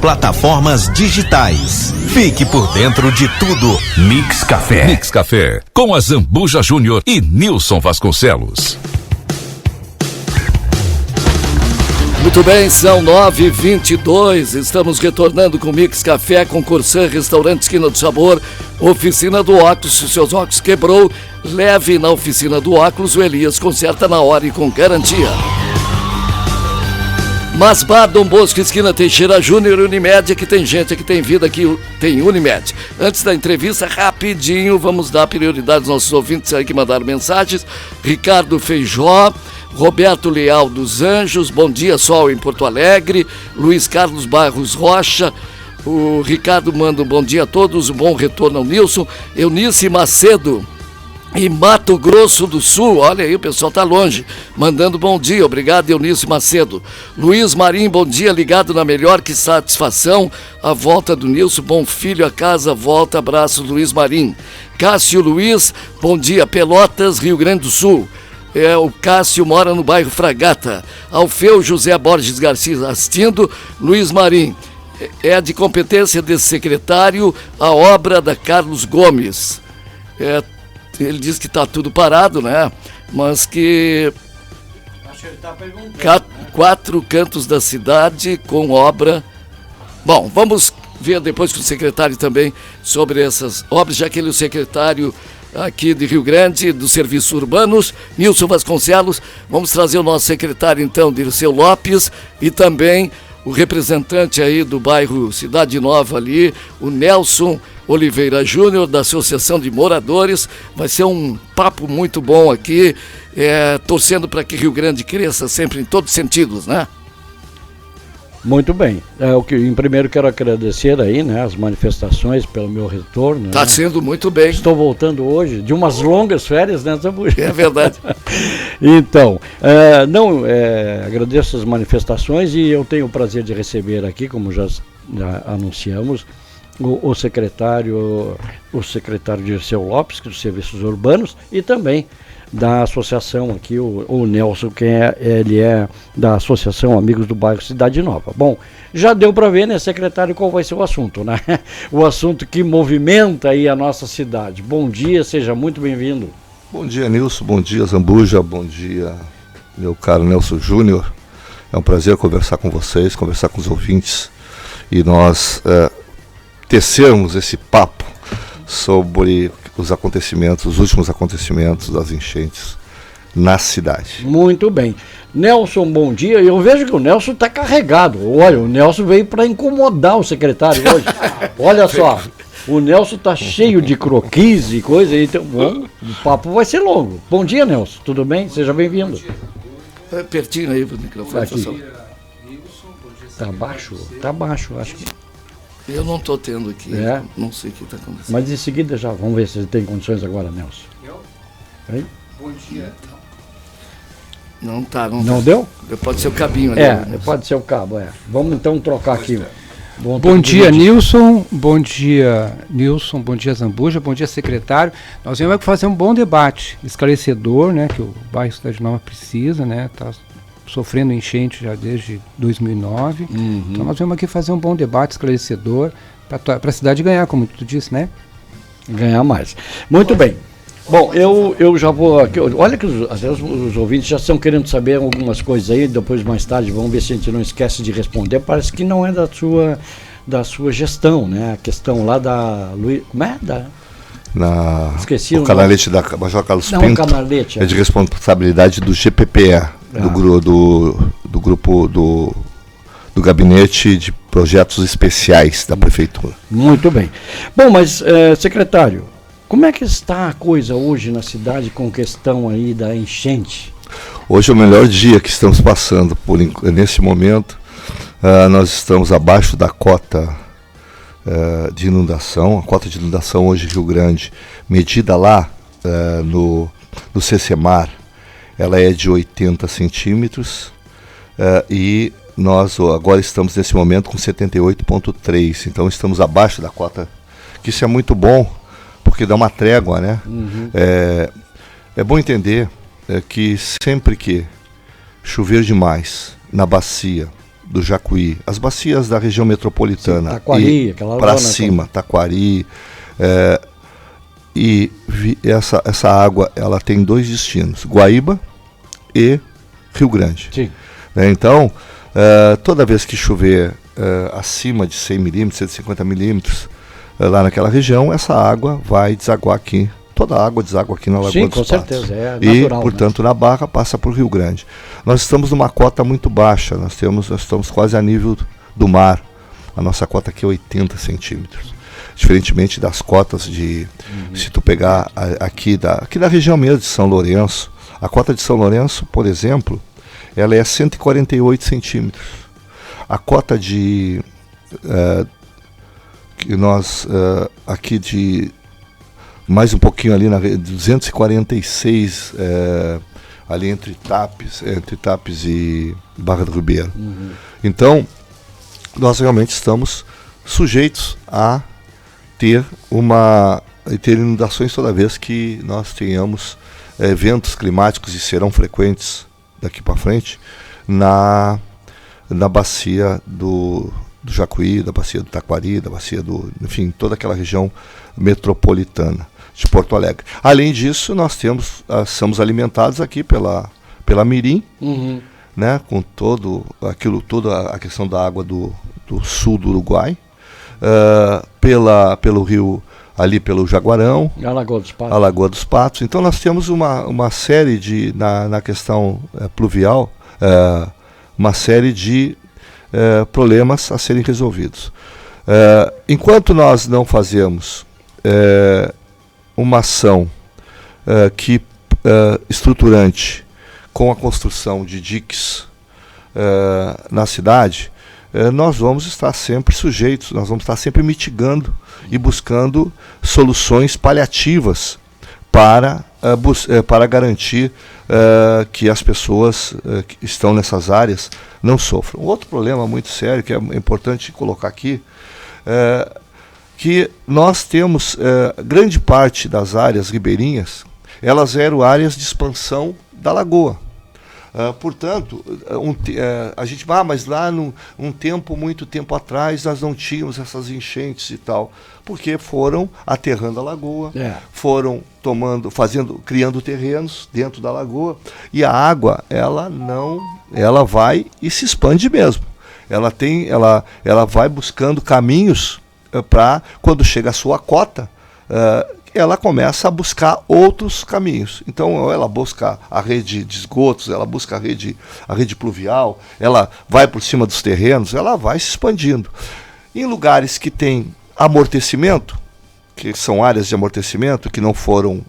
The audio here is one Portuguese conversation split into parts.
plataformas digitais. Fique por dentro de tudo. Mix Café. Mix Café, com a Zambuja Júnior e Nilson Vasconcelos. Muito bem, são 9h22, estamos retornando com Mix Café, com Corsã, Restaurante Esquina do Sabor, Oficina do Óculos. Se seus óculos quebrou, leve na Oficina do Óculos, o Elias conserta na hora e com garantia. Masbar, Dom Bosco, esquina Teixeira Júnior, Unimed, que tem gente, que tem vida, que tem Unimed. Antes da entrevista, rapidinho, vamos dar prioridade aos nossos ouvintes aí que mandaram mensagens. Ricardo Feijó, Roberto Leal dos Anjos, bom dia, sol em Porto Alegre. Luiz Carlos Barros Rocha, o Ricardo manda um bom dia a todos, um bom retorno ao Nilson. Eunice Macedo, em Mato Grosso do Sul, olha aí, o pessoal tá longe, mandando bom dia, obrigado Eunice Macedo. Luiz Marim, bom dia, ligado na melhor, que satisfação, a volta do Nilson, bom filho a casa, volta, abraço Luiz Marim. Cássio Luiz, bom dia, Pelotas, Rio Grande do Sul. O Cássio mora no bairro Fragata. Alfeu José Borges Garcia assistindo. Luiz Marim, é de competência desse secretário a obra da Carlos Gomes. Ele diz que está tudo parado, né? Mas que acho que ele está perguntando, 4 cantos da cidade com obra. Bom, vamos ver depois com o secretário também sobre essas obras, já que ele é o secretário aqui de Rio Grande, dos Serviços Urbanos, Nilson Vasconcelos. Vamos trazer o nosso secretário, então, Dirceu Lopes, e também o representante aí do bairro Cidade Nova ali, o Nelson Oliveira Júnior, da Associação de Moradores. Vai ser um papo muito bom aqui, torcendo para que Rio Grande cresça sempre em todos os sentidos, né? Muito bem. Em primeiro quero agradecer aí, né, as manifestações pelo meu retorno. Está sendo muito bem. Estou voltando hoje de umas longas férias, né, Zambuja? É verdade. Então, agradeço as manifestações e eu tenho o prazer de receber aqui, como já anunciamos, o secretário Dirceu Lopes, dos Serviços Urbanos, e também da associação aqui, o Nelson, ele é da Associação Amigos do Bairro Cidade Nova. Bom, já deu para ver, né, secretário, qual vai ser o assunto, né? O assunto que movimenta aí a nossa cidade. Bom dia, seja muito bem-vindo. Bom dia, Nilson, bom dia, Zambuja, bom dia, meu caro Nelson Júnior. É um prazer conversar com vocês, conversar com os ouvintes e nós tecermos esse papo sobre os últimos acontecimentos das enchentes na cidade. Muito bem. Nelson, bom dia. Eu vejo que o Nelson está carregado. Olha, o Nelson veio para incomodar o secretário hoje. Olha só, o Nelson está cheio de croquis e coisa, então bom, o papo vai ser longo. Bom dia, Nelson. Tudo bem? Seja bem-vindo. Pertinho aí pro microfone. Tá baixo? Tá baixo, acho que. Eu não estou tendo aqui, não sei o que está acontecendo. Mas em seguida já, vamos ver se ele tem condições agora, Nelson. Hein? Bom dia. Não tá. Não deu? Pode ser o cabinho ali. Pode ser o cabo, Vamos então trocar aqui. Bom dia, Nilson. Bom dia, Nilson. Bom dia, Zambuja. Bom dia, secretário. Nós vamos fazer um bom debate esclarecedor, né, que o bairro Cidade Nova precisa, né, tá sofrendo enchente já desde 2009. Então nós vamos aqui fazer um bom debate esclarecedor para a cidade ganhar, como tu disse, né? Ganhar mais. Muito bem. Bom, eu já vou aqui. Olha que às vezes os ouvintes já estão querendo saber algumas coisas aí, depois mais tarde vamos ver se a gente não esquece de responder. Parece que não é da sua gestão, né? A questão lá da Como é? Esqueci o canalete da Major Carlos Pinto. Não, o canalete. É de responsabilidade do GPPE, do grupo do Gabinete de Projetos Especiais da Prefeitura. Muito bem. Bom, mas, secretário, como é que está a coisa hoje na cidade com questão aí da enchente? Hoje é o melhor dia que estamos passando. Nesse momento, nós estamos abaixo da cota de inundação. A cota de inundação hoje em Rio Grande, medida lá no CCMAR, ela é de 80 centímetros e nós agora estamos nesse momento com 78,3, então estamos abaixo da cota, que isso é muito bom, porque dá uma trégua, né? É bom entender que sempre que chover demais na bacia do Jacuí, as bacias da região metropolitana, Taquari, aquela para zona cima, Taquari, essa água ela tem 2 destinos, Guaíba e Rio Grande. Sim. Né? Então, toda vez que chover acima de 100 milímetros, 150 milímetros, lá naquela região, essa água vai desaguar aqui. Toda a água deságua aqui na Lagoa dos Patos. Sim, com certeza, é natural. E, portanto, na Barra passa por Rio Grande. Nós estamos numa cota muito baixa, nós estamos quase a nível do mar. A nossa cota aqui é 80 centímetros. Diferentemente das cotas de, se tu pegar aqui da região mesmo de São Lourenço, a cota de São Lourenço, por exemplo, ela é 148 centímetros. A cota de, que nós, aqui de, mais um pouquinho ali na 246, ali entre Tapes e Barra do Ribeiro. Então, nós realmente estamos sujeitos a ter inundações toda vez que nós tenhamos eventos climáticos, e serão frequentes daqui para frente, na bacia do Jacuí, da bacia do Taquari, da bacia enfim, toda aquela região metropolitana de Porto Alegre. Além disso, nós somos alimentados aqui pela Mirim, né, com toda a questão da água do sul do Uruguai, pelo rio, ali pelo Jaguarão, a Lagoa dos Patos. Então nós temos uma série na questão pluvial, uma série de problemas a serem resolvidos. Enquanto nós não fazemos uma ação estruturante com a construção de diques na cidade, nós vamos estar sempre sujeitos, nós vamos estar sempre mitigando e buscando soluções paliativas para garantir que as pessoas que estão nessas áreas não sofram. Outro problema muito sério, que é importante colocar aqui, que nós temos grande parte das áreas ribeirinhas, elas eram áreas de expansão da lagoa. Portanto, a gente, mas lá muito tempo atrás, nós não tínhamos essas enchentes e tal, porque foram aterrando a lagoa, foram criando terrenos dentro da lagoa, e a água, ela vai e se expande mesmo. Ela vai buscando caminhos para, quando chega a sua cota, ela começa a buscar outros caminhos. Então ela busca a rede de esgotos, ela busca a rede pluvial, ela vai por cima dos terrenos, ela vai se expandindo. Em lugares que tem amortecimento, que são áreas de amortecimento que não foram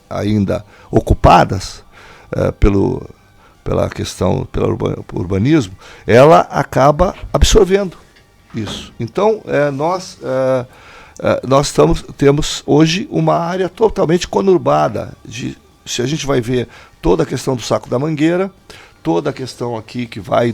ainda ocupadas pela questão, pelo urbanismo, ela acaba absorvendo isso. Então nós temos hoje uma área totalmente conurbada. Se a gente vai ver toda a questão do Saco da Mangueira, toda a questão aqui que vai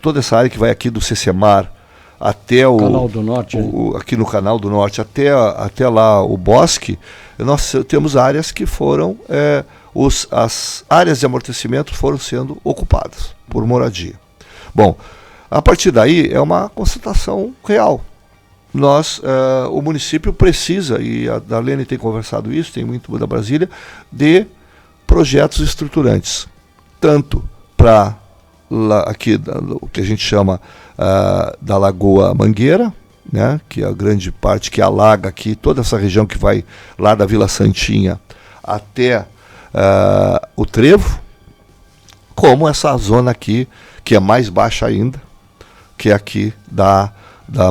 toda essa área que vai aqui do Cecemar até o Canal do Norte, aqui no Canal do Norte até lá o Bosque, nós temos áreas que foram as áreas de amortecimento foram sendo ocupadas por moradia. Bom, a partir daí é uma constatação real. O município precisa, e a Darlene tem conversado isso, tem muito da Brasília, de projetos estruturantes, tanto para aqui o que a gente chama da Lagoa Mangueira, né, que é a grande parte que alaga aqui toda essa região que vai lá da Vila Santinha até o Trevo, como essa zona aqui, que é mais baixa ainda, que é aqui da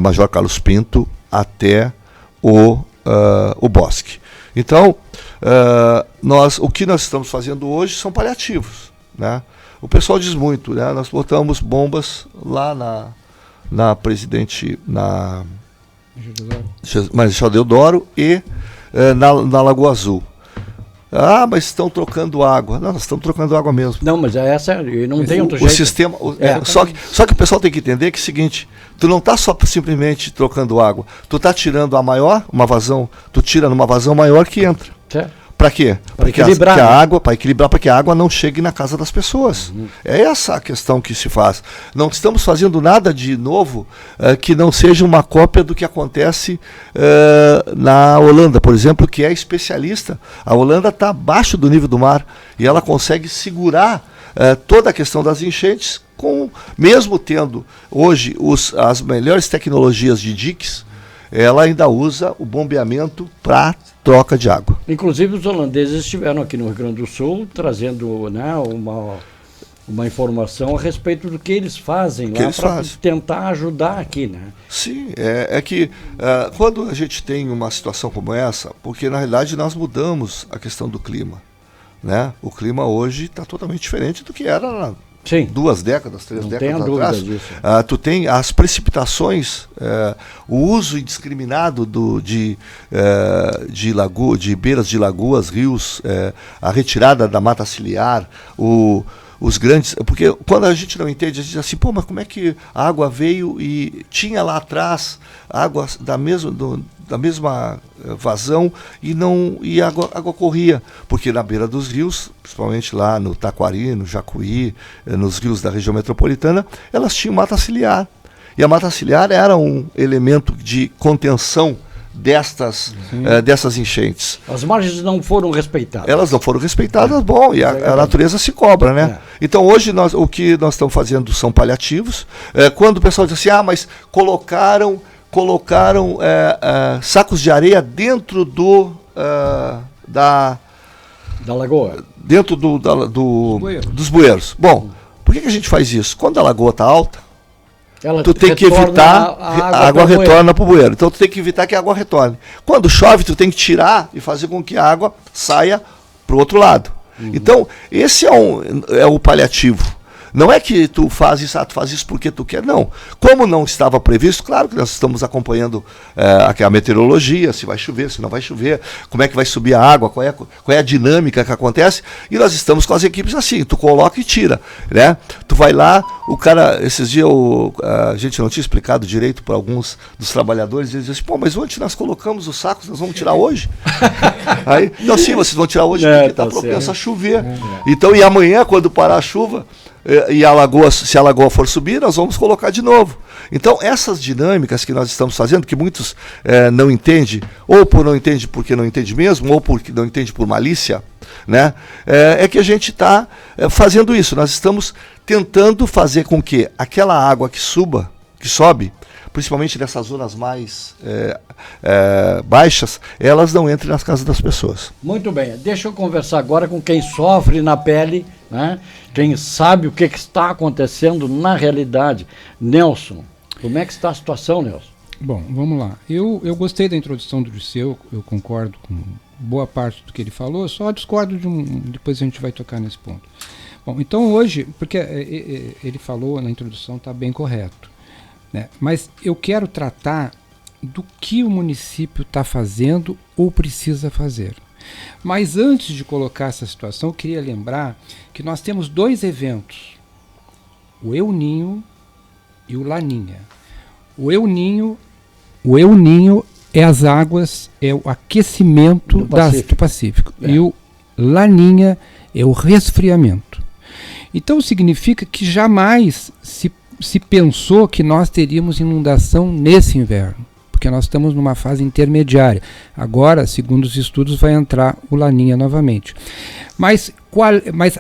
Major Carlos Pinto até o Bosque. Então, o que nós estamos fazendo hoje são paliativos, né? O pessoal diz muito, né? Nós botamos bombas lá na Presidente, na Marechal Deodoro e na Lagoa Azul. Mas estão trocando água. Não, nós estamos trocando água mesmo. Não, mas não tem outro jeito. O sistema. Só que o pessoal tem que entender que é o seguinte: tu não está só simplesmente trocando água, tu está tirando uma vazão, tu tira numa vazão maior que entra. Para quê? Para equilibrar, para que a água não chegue na casa das pessoas. É essa a questão que se faz. Não estamos fazendo nada de novo que não seja uma cópia do que acontece na Holanda, por exemplo, que é especialista. A Holanda está abaixo do nível do mar e ela consegue segurar toda a questão das enchentes, mesmo tendo hoje as melhores tecnologias de diques, ela ainda usa o bombeamento para troca de água. Inclusive os holandeses estiveram aqui no Rio Grande do Sul trazendo, né, uma informação a respeito do que eles fazem lá para tentar ajudar aqui, né? Sim, é que quando a gente tem uma situação como essa, porque na realidade nós mudamos a questão do clima, né? O clima hoje está totalmente diferente do que era 2 décadas, 3 décadas atrás. Tu tem as precipitações, o uso indiscriminado de beiras de lagoas, rios, a retirada da mata ciliar, os grandes... Porque quando a gente não entende, a gente diz assim, mas como é que a água veio e tinha lá atrás água da mesma vazão e a água corria? Porque na beira dos rios, principalmente lá no Taquari, no Jacuí, nos rios da região metropolitana, elas tinham mata ciliar. E a mata ciliar era um elemento de contenção dessas enchentes. As margens não foram respeitadas. Elas não foram respeitadas, bom, e a natureza se cobra, né? Então hoje o que nós estamos fazendo são paliativos. Quando o pessoal diz assim, mas colocaram sacos de areia dentro da lagoa, dentro dos bueiros. Bom, por que a gente faz isso? Quando a lagoa está alta, tu tem que evitar a água retorna para o bueiro. Então tu tem que evitar que a água retorne. Quando chove, tu tem que tirar e fazer com que a água saia para o outro lado. Então, esse é o paliativo. Não é que tu faz isso porque tu quer, não. Como não estava previsto, claro que nós estamos acompanhando a meteorologia, se vai chover, se não vai chover, como é que vai subir a água, qual é a dinâmica que acontece, e nós estamos com as equipes assim, tu coloca e tira, né? Tu vai lá, o cara, esses dias a gente não tinha explicado direito para alguns dos trabalhadores, eles diziam assim, mas onde nós colocamos os sacos, nós vamos tirar hoje? Aí, não, sim, vocês vão tirar hoje porque está propenso a chover. Então, e amanhã, quando parar a chuva, se a lagoa for subir, nós vamos colocar de novo. Então, essas dinâmicas que nós estamos fazendo, que muitos não entendem, ou não entendem porque não entende mesmo, ou porque não entende por malícia, né? É que a gente está fazendo isso. Nós estamos tentando fazer com que aquela água que sobe, principalmente nessas zonas mais baixas, elas não entrem nas casas das pessoas. Muito bem, deixa eu conversar agora com quem sofre na pele, né? Quem sabe o que está acontecendo na realidade. Nelson, como é que está a situação, Nelson? Bom, vamos lá. Eu gostei da introdução do Dirceu, eu concordo com boa parte do que ele falou, só discordo depois a gente vai tocar nesse ponto. Bom, então hoje, porque ele falou na introdução, está bem correto, né? Mas eu quero tratar do que o município está fazendo ou precisa fazer. Mas antes de colocar essa situação, eu queria lembrar que nós temos 2 eventos, o El Ninho e o Laninha. O El Ninho é as águas, é o aquecimento do Pacífico. E o Laninha é o resfriamento. Então significa que jamais se pensou que nós teríamos inundação nesse inverno, porque nós estamos numa fase intermediária. Agora, segundo os estudos, vai entrar o Laninha novamente. Mas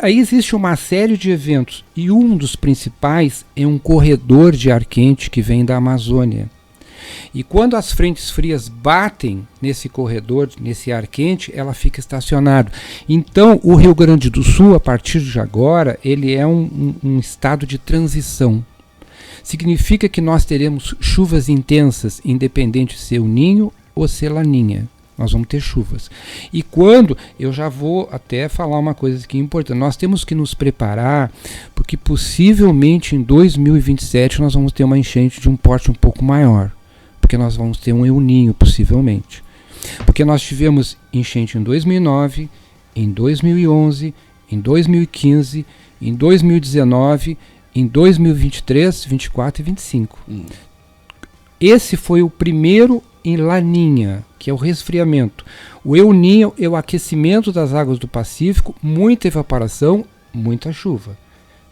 aí existe uma série de eventos, e um dos principais é um corredor de ar quente que vem da Amazônia. E quando as frentes frias batem nesse corredor, nesse ar quente, ela fica estacionada. Então, o Rio Grande do Sul, a partir de agora, ele é um estado de transição. Significa que nós teremos chuvas intensas, independente de ser o Ninho ou ser Laninha. Nós vamos ter chuvas. E quando, eu já vou até falar uma coisa que é importante, nós temos que nos preparar, porque possivelmente em 2027 nós vamos ter uma enchente de um porte um pouco maior. Porque nós vamos ter um El Ninho, possivelmente. Porque nós tivemos enchente em 2009, em 2011, em 2015, em 2019... em 2023, 24 e 25. Esse foi o primeiro em Laninha, que é o resfriamento. O El Niño é o aquecimento das águas do Pacífico, muita evaporação, muita chuva.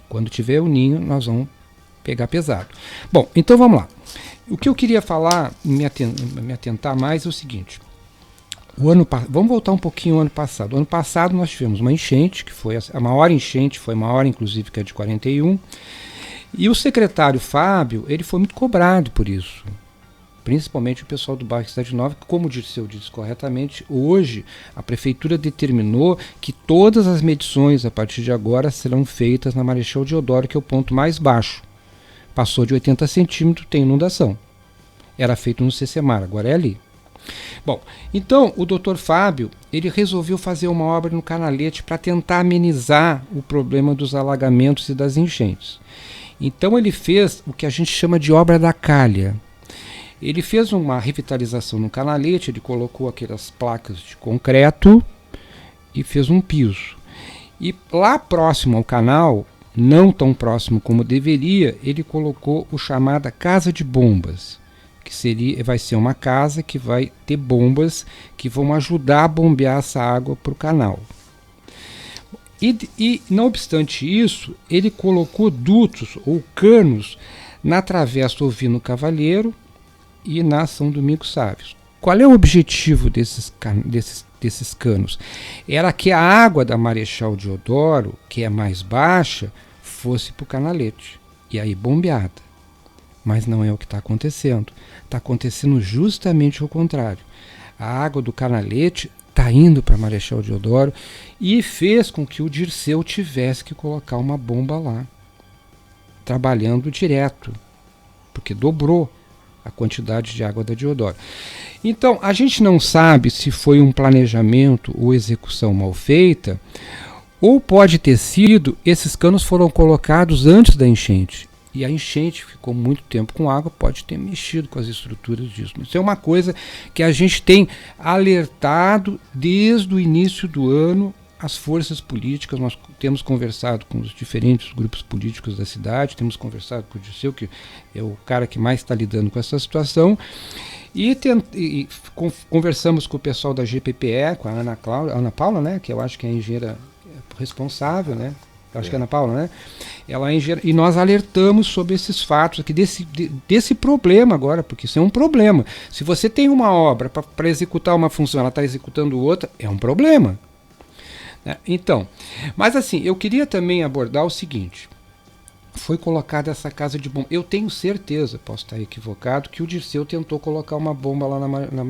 Quando tiver El Niño, nós vamos pegar pesado. Bom, então vamos lá. O que eu queria falar, me atentar mais é o seguinte. Vamos voltar um pouquinho ao ano passado. O ano passado nós tivemos uma enchente, que foi a maior enchente, foi maior inclusive que a de 41, e o secretário Fábio, ele foi muito cobrado por isso, principalmente o pessoal do bairro Cidade Nova, que, como o Dirceu disse corretamente, hoje a prefeitura determinou que todas as medições a partir de agora serão feitas na Marechal Deodoro, que é o ponto mais baixo. Passou de 80 centímetros, tem inundação. Era feito no Cecemar, agora é ali. Bom, então o doutor Fábio, ele resolveu fazer uma obra no Canalete para tentar amenizar o problema dos alagamentos e das enchentes. Então ele fez o que a gente chama de obra da calha. Ele fez uma revitalização no Canalete, ele colocou aquelas placas de concreto e fez um piso. E lá próximo ao canal, não tão próximo como deveria, ele colocou o chamada Casa de Bombas, que vai ser uma casa que vai ter bombas que vão ajudar a bombear essa água para o canal. E não obstante isso, ele colocou dutos ou canos na Travessa Ovino Cavalheiro e na São Domingos Sávios. Qual é o objetivo desses canos? Era que a água da Marechal Deodoro, que é mais baixa, fosse para o Canalete, e aí bombeada. Mas não é o que está acontecendo. Está acontecendo justamente o contrário. A água do Canalete está indo para Marechal Deodoro e fez com que o Dirceu tivesse que colocar uma bomba lá, trabalhando direto, porque dobrou a quantidade de água da Deodoro. Então, a gente não sabe se foi um planejamento ou execução mal feita, ou pode ter sido, esses canos foram colocados antes da enchente. E a enchente ficou muito tempo com água, pode ter mexido com as estruturas disso. Isso é uma coisa que a gente tem alertado desde o início do ano as forças políticas. Nós temos conversado com os diferentes grupos políticos da cidade, temos conversado com o Dirceu, que é o cara que mais está lidando com essa situação, e conversamos com o pessoal da GPPE, com a Ana Paula, né, que eu acho que é a engenheira responsável, né? Acho que é Ana Paula, né? Ela é engenheira, e nós alertamos sobre esses fatos aqui, desse problema agora, porque isso é um problema. Se você tem uma obra para executar uma função, ela está executando outra, é um problema. Né? Então, mas assim, eu queria também abordar o seguinte: foi colocada essa casa de bomba. Eu tenho certeza, posso estar equivocado, que o Dirceu tentou colocar uma bomba lá na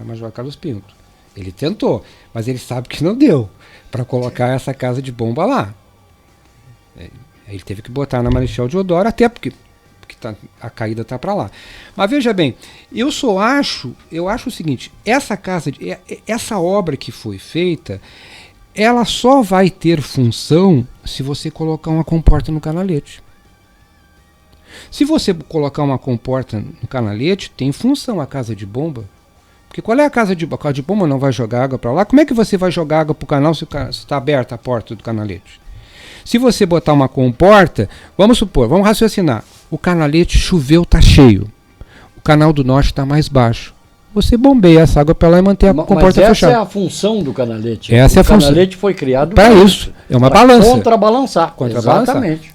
Major Carlos Pinto. Ele tentou, mas ele sabe que não deu para colocar essa casa de bomba lá. Ele teve que botar na Marechal Deodoro, até porque a caída está para lá. Mas veja bem, eu acho o seguinte: essa obra que foi feita, ela só vai ter função se você colocar uma comporta no Canalete. Se você colocar uma comporta no Canalete, tem função a casa de bomba. Porque qual é a casa de bomba? A de bomba não vai jogar água para lá. Como é que você vai jogar água para o canal se está aberta a porta do Canalete? Se você botar uma comporta, vamos raciocinar, o Canalete choveu, está cheio, o canal do norte está mais baixo, você bombeia essa água para lá e manter a comporta fechada. Mas essa é a função do Canalete. Essa é a função. O Canalete foi criado para isso, é uma balança. Contrabalançar. Exatamente.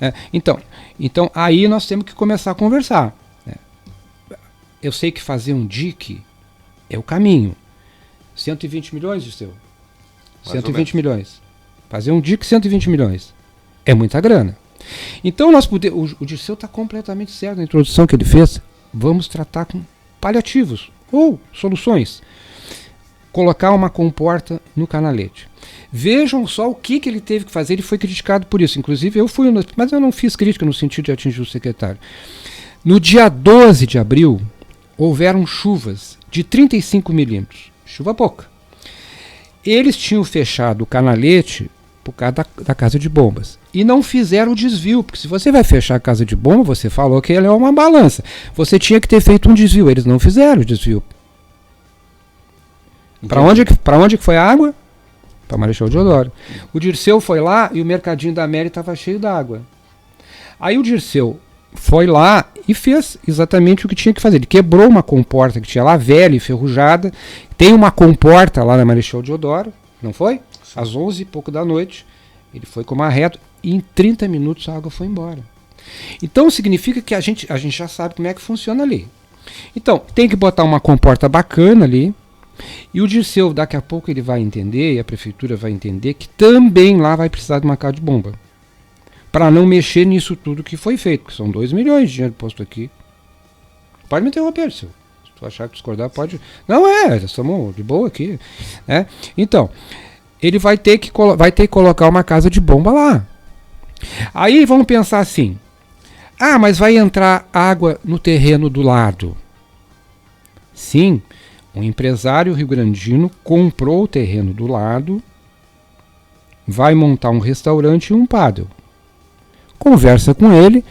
Então, aí nós temos que começar a conversar. Eu sei que fazer um dique é o caminho. 120 milhões, Dirceu? 120 milhões. Fazer um dique, 120 milhões. É muita grana. Então o Dirceu está completamente certo na introdução que ele fez. Vamos tratar com paliativos ou soluções. Colocar uma comporta no Canalete. Vejam só o que ele teve que fazer. Ele foi criticado por isso. Inclusive mas eu não fiz crítica no sentido de atingir o secretário. No dia 12 de abril, houveram chuvas de 35 milímetros. Chuva pouca. Eles tinham fechado o Canalete por causa da casa de bombas. E não fizeram o desvio, porque se você vai fechar a casa de bomba, você falou que ela é uma balança. Você tinha que ter feito um desvio, eles não fizeram o desvio. Para onde que foi a água? Para Marechal Deodoro. O Dirceu foi lá e o mercadinho da Mary estava cheio d'água. Aí o Dirceu foi lá e fez exatamente o que tinha que fazer. Ele quebrou uma comporta que tinha lá, velha, enferrujada. Tem uma comporta lá na Marechal Deodoro, não foi? Às 11 e pouco da noite, ele foi com uma reta e em 30 minutos a água foi embora. Então significa que a gente já sabe como é que funciona ali. Então, tem que botar uma comporta bacana ali. E o Dirceu, daqui a pouco ele vai entender, e a prefeitura vai entender, que também lá vai precisar de uma casa de bomba. Para não mexer nisso tudo que foi feito, que são 2 milhões de dinheiro posto aqui. Pode me interromper, Dirceu. Se tu achar que discordar, pode. Não estamos de boa aqui. Né? Então, ele vai ter que colocar uma casa de bomba lá. Aí vamos pensar assim. Mas vai entrar água no terreno do lado. Sim, um empresário rio-grandino comprou o terreno do lado, vai montar um restaurante e um pádel. Conversa com ele,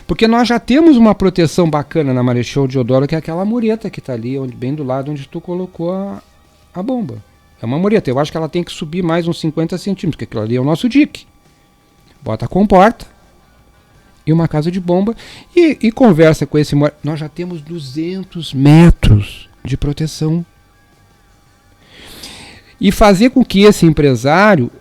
porque nós já temos uma proteção bacana na Marechal Deodoro, que é aquela mureta que está ali, bem do lado onde tu colocou a bomba. É uma mureta, eu acho que ela tem que subir mais uns 50 centímetros, porque aquilo ali é o nosso dique. Bota a comporta e uma casa de bomba e conversa com esse... Nós já temos 200 metros de proteção. E fazer com que esse empresário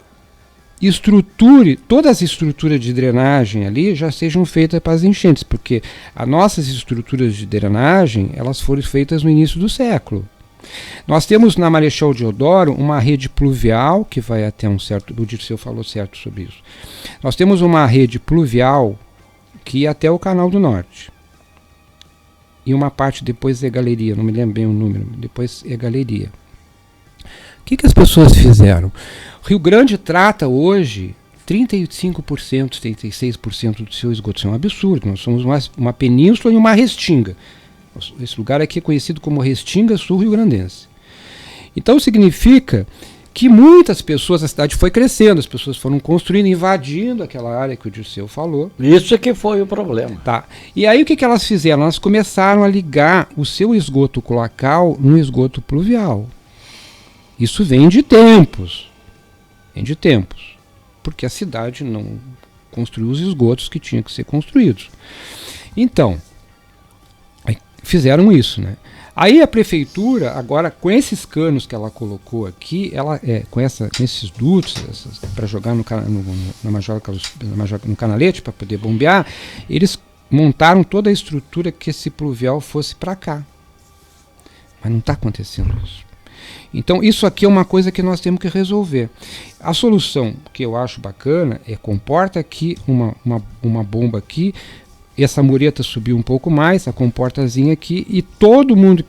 estruture, todas as estruturas de drenagem ali já sejam feitas para as enchentes, porque as nossas estruturas de drenagem, elas foram feitas no início do século. Nós temos na Marechal Deodoro uma rede pluvial que vai até um certo... O Dirceu falou certo sobre isso. Nós temos uma rede pluvial que ia até o Canal do Norte. E uma parte depois é galeria, não me lembro bem o número, depois é galeria. O que as pessoas fizeram? Rio Grande trata hoje 35%, 36% do seu esgoto. Isso é um absurdo. Nós somos uma península e uma restinga. Esse lugar aqui é conhecido como Restinga Sul Rio Grandense. Então significa que muitas pessoas, a cidade foi crescendo, as pessoas foram construindo, invadindo aquela área que o Dirceu falou. Isso é que foi o problema. Tá. E aí o que elas fizeram? Elas começaram a ligar o seu esgoto cloacal no esgoto pluvial. Isso vem de tempos. Porque a cidade não construiu os esgotos que tinham que ser construídos. Então, fizeram isso, né? Aí a prefeitura, agora com esses canos que ela colocou aqui, com esses dutos para jogar no canalete para poder bombear, eles montaram toda a estrutura que esse pluvial fosse para cá. Mas não está acontecendo isso. Então isso aqui é uma coisa que nós temos que resolver. A solução que eu acho bacana é comporta aqui uma bomba aqui, essa mureta subiu um pouco mais, a comportazinha aqui, e todo mundo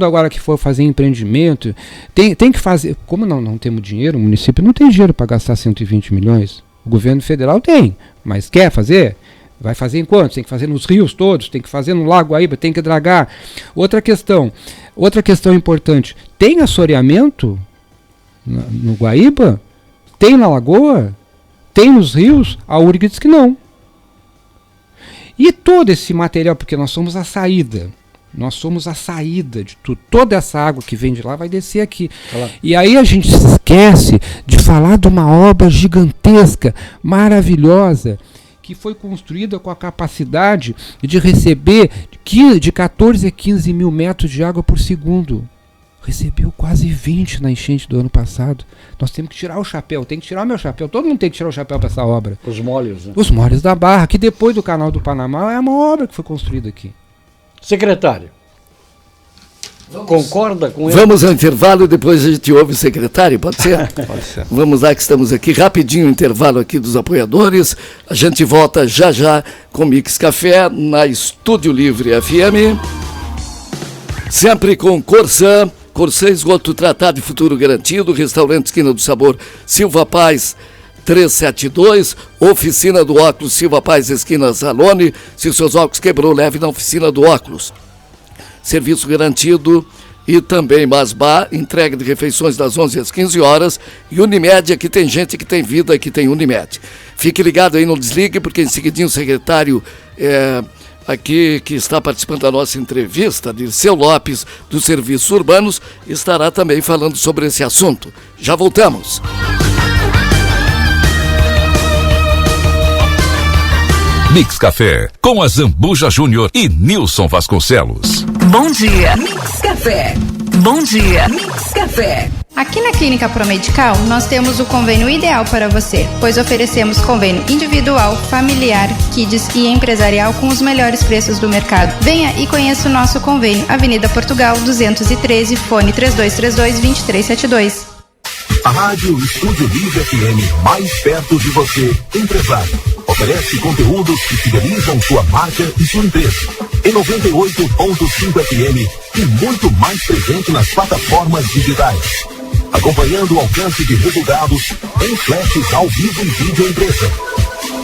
agora que for fazer empreendimento tem que fazer. Como não temos dinheiro, o município não tem dinheiro para gastar 120 milhões. O governo federal tem, mas quer fazer? Vai fazer em quantos? Tem que fazer nos rios todos, tem que fazer no Lago Guaíba, tem que dragar. Outra questão importante, tem assoreamento no Guaíba? Tem na Lagoa? Tem nos rios? A URG diz que não. E todo esse material, porque nós somos a saída de tudo. Toda essa água que vem de lá vai descer aqui. Olá. E aí a gente se esquece de falar de uma obra gigantesca, maravilhosa, que foi construída com a capacidade de receber de 14 a 15 mil metros de água por segundo. Recebeu quase 20 na enchente do ano passado. Nós temos que tirar o chapéu, tem que tirar o meu chapéu, todo mundo tem que tirar o chapéu para essa obra. Os molhos, né? Os molhos da Barra, que depois do Canal do Panamá é uma obra que foi construída aqui. Secretário, concorda com ele? Vamos ao intervalo e depois a gente ouve o secretário, pode ser? Pode ser. Vamos lá que estamos aqui, rapidinho, intervalo aqui dos apoiadores. A gente volta já com Mix Café na Estúdio Livre FM. Sempre com Corsã Esgoto Tratado e Futuro Garantido, Restaurante Esquina do Sabor Silva Paz 372, Oficina do Óculos Silva Paz Esquina Zalone. Se seus óculos quebrou, leve na Oficina do Óculos. Serviço garantido. E também Masbá, entrega de refeições das 11 às 15 horas. E Unimed, aqui tem gente que tem vida, aqui tem Unimed. Fique ligado aí, não desligue, porque em seguidinho o secretário aqui que está participando da nossa entrevista, Dirceu Lopes, dos Serviços Urbanos, estará também falando sobre esse assunto. Já voltamos. Mix Café, com a Zambuja Júnior e Nilson Vasconcelos. Bom dia, Mix Café. Bom dia, Mix Café. Aqui na Clínica Promedical, nós temos o convênio ideal para você, pois oferecemos convênio individual, familiar, kids e empresarial com os melhores preços do mercado. Venha e conheça o nosso convênio. Avenida Portugal, 213, fone 3232-2372. A Rádio Estúdio Livre FM, mais perto de você, empresário. Oferece conteúdos que fidelizam sua marca e sua empresa. Em 98.5 FM e muito mais presente nas plataformas digitais. Acompanhando o alcance de resultados em flashes ao vivo e vídeo empresa.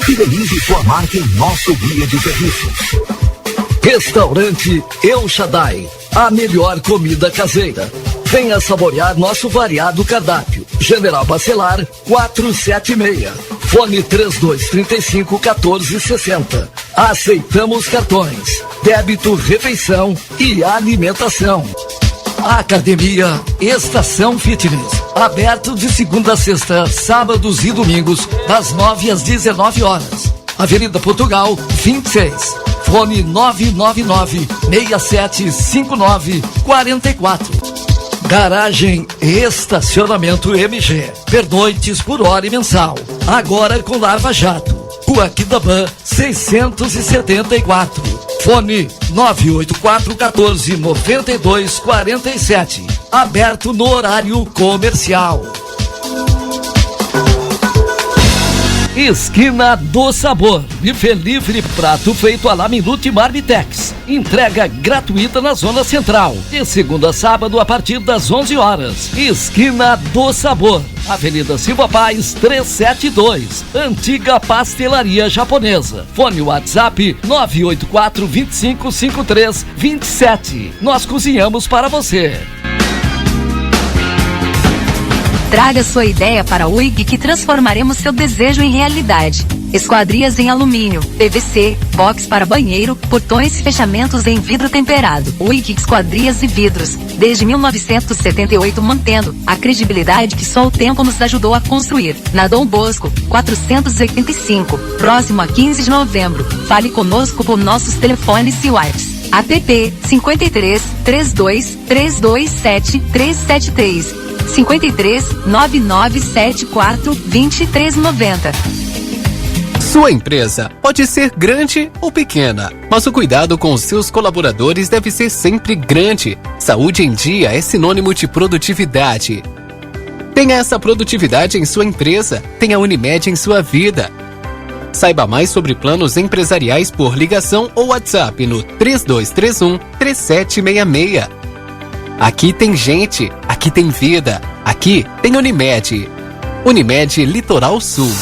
Fidelize sua marca em nosso guia de serviços. Restaurante El Shaddai, a melhor comida caseira. Venha saborear nosso variado cardápio. General Bacelar 476. Fone 3235-1460. Aceitamos cartões, débito, refeição e alimentação. Academia Estação Fitness. Aberto de segunda a sexta, sábados e domingos, das 9 às 19 horas. Avenida Portugal, 26. Fone 999-6759-44. Garagem e estacionamento MG. Pernoites por hora e mensal. Agora com Lava Jato. Rua Quidabã, 674. Fone 984-14-9247. Aberto no horário comercial. Esquina do Sabor. Buffet livre, prato feito à la Minute Marmitex. Entrega gratuita na Zona Central. De segunda a sábado a partir das 11 horas. Esquina do Sabor. Avenida Silva Paz 372. Antiga Pastelaria Japonesa. Fone WhatsApp 984-2553-27. Nós cozinhamos para você. Traga sua ideia para o UIG que transformaremos seu desejo em realidade. Esquadrias em alumínio, PVC, box para banheiro, portões e fechamentos em vidro temperado. UIG Esquadrias e Vidros, desde 1978 mantendo a credibilidade que só o tempo nos ajudou a construir. Na Dom Bosco, 485, próximo a 15 de novembro. Fale conosco por nossos telefones e WhatsApp. APP 53 32 327 373 53 9974 2390. Sua empresa pode ser grande ou pequena, mas o cuidado com os seus colaboradores deve ser sempre grande. Saúde em dia é sinônimo de produtividade. Tenha essa produtividade em sua empresa, tenha a Unimed em sua vida. Saiba mais sobre planos empresariais por ligação ou WhatsApp no 3231-3766. Aqui tem gente, aqui tem vida, aqui tem Unimed. Unimed Litoral Sul.